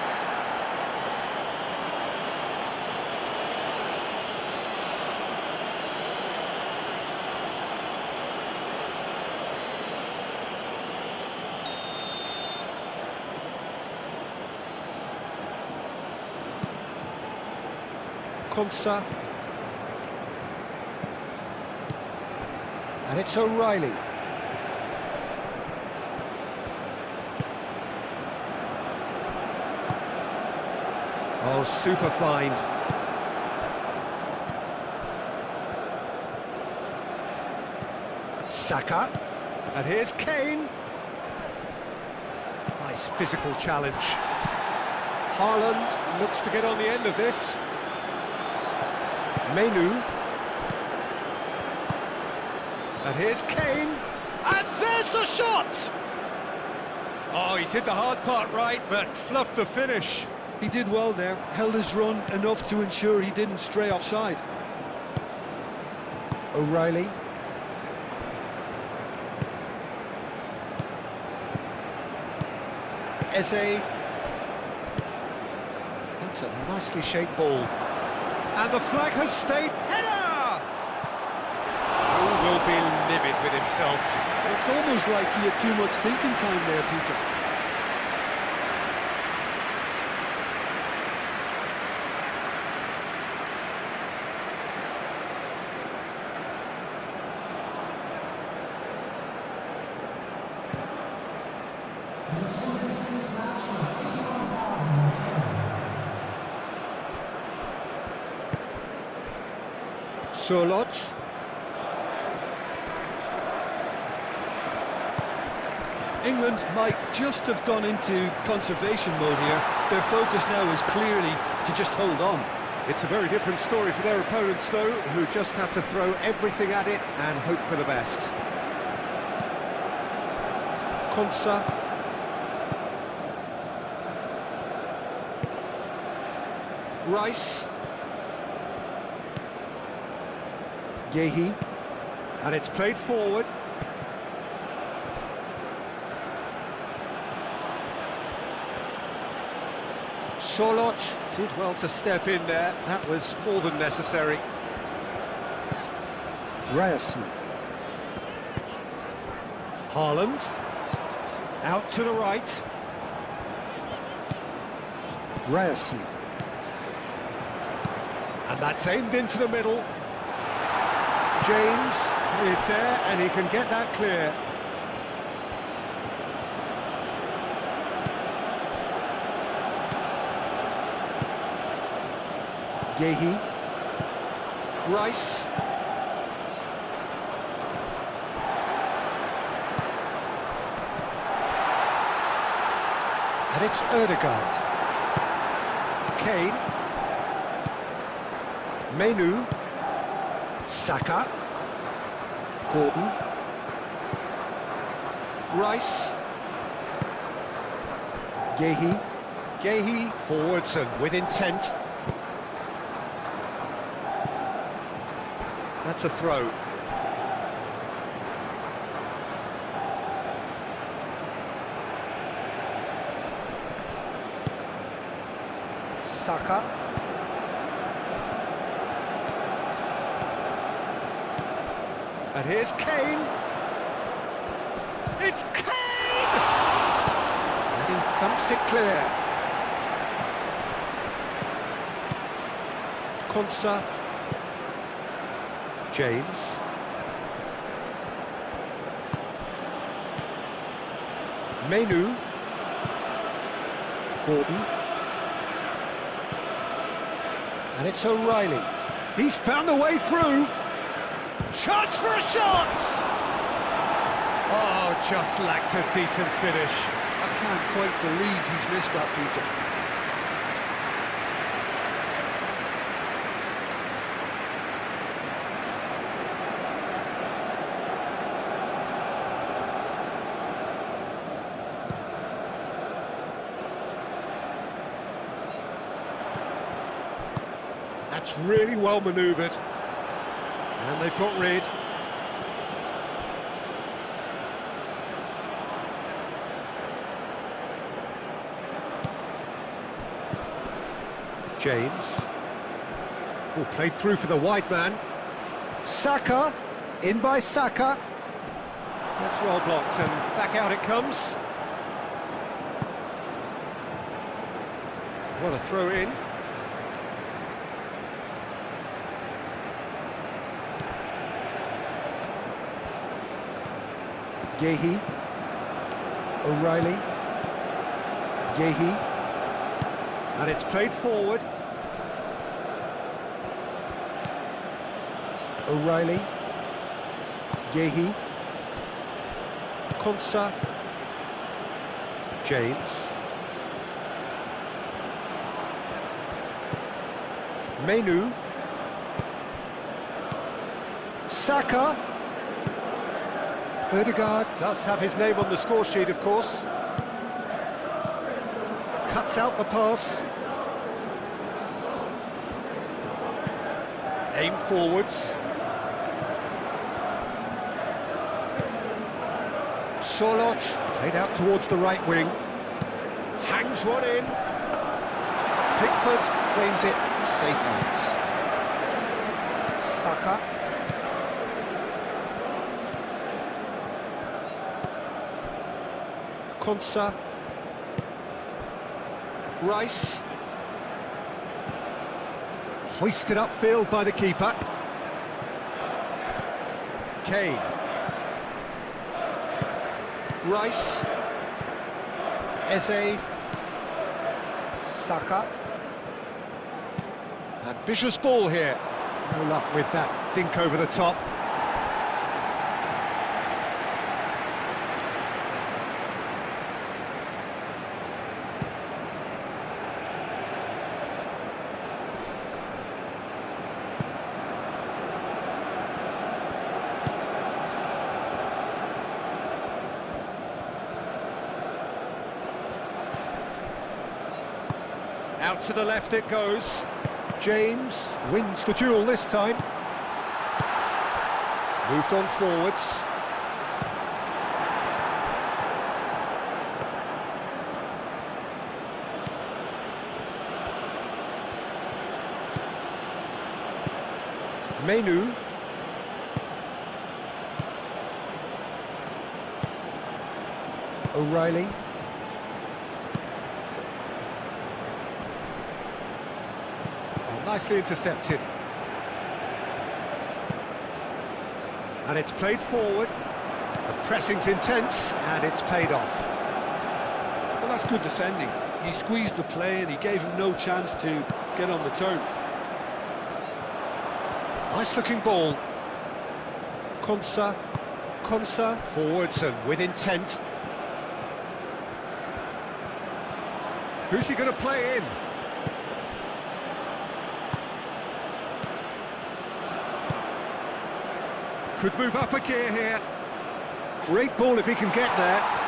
Konsa. And it's O'Reilly. Oh, super find. Saka. And here's Kane. Nice physical challenge. Haaland looks to get on the end of this. Menu. And here's Kane. And there's the shot! Oh, he did the hard part right, but fluffed the finish. He did well there, held his run enough to ensure he didn't stray offside. O'Reilly. Eze. That's a nicely shaped ball. And the flag has stayed. Header! Who will be livid with himself? It's almost like he had too much thinking time there, Peter. The attendance in this match was 81,007. Surlot. England might just have gone into conservation mode here. Their focus now is clearly to just hold on. It's a very different story for their opponents, though, who just have to throw everything at it and hope for the best. Konsa. Rice. Gehi. And it's played forward. Solot did well to step in there. That was more than necessary. Ryerson. Haaland. Out to the right. Ryerson. And that's aimed into the middle. James is there, and he can get that clear. Gehi. Rice. And it's Ødegaard. Kane. Menu. Saka. Gordon. Rice. Gehi. Gehi forwards and with intent. That's a throw. Saka. And here's Kane. It's Kane! And he thumps it clear. Konsa. James. Menu. Gordon. And it's O'Reilly. He's found a way through. Chance for a shot! Oh, just lacked a decent finish. I can't quite believe he's missed that, Peter. That's really well manoeuvred. And they've got rid. James. Oh, played through for the wide man. Saka. In by Saka. That's well blocked and back out it comes. What a throw in. Gehi. O'Reilly. Gehi. And it's played forward. O'Reilly. Gehi. Konsa. James. Menu. Saka. Ødegaard does have his name on the score sheet, of course. Cuts out the pass. Aim forwards. Solot played out towards the right wing. Hangs one in. Pickford claims it. Safe hands. Saka. Konsa. Rice. Hoisted upfield by the keeper. Kane. Rice. Eze. Saka. Ambitious ball here. No luck with that dink over the top. Out to the left it goes. James wins the duel this time. Moved on forwards. Menu. O'Reilly. Oh, nicely intercepted. And it's played forward. The pressing's intense, and it's paid off. Well, that's good defending. He squeezed the play and he gave him no chance to get on the turn. Nice looking ball. Konsa forwards and with intent. Who's he going to play in? Could move up a gear here. Great ball if he can get there.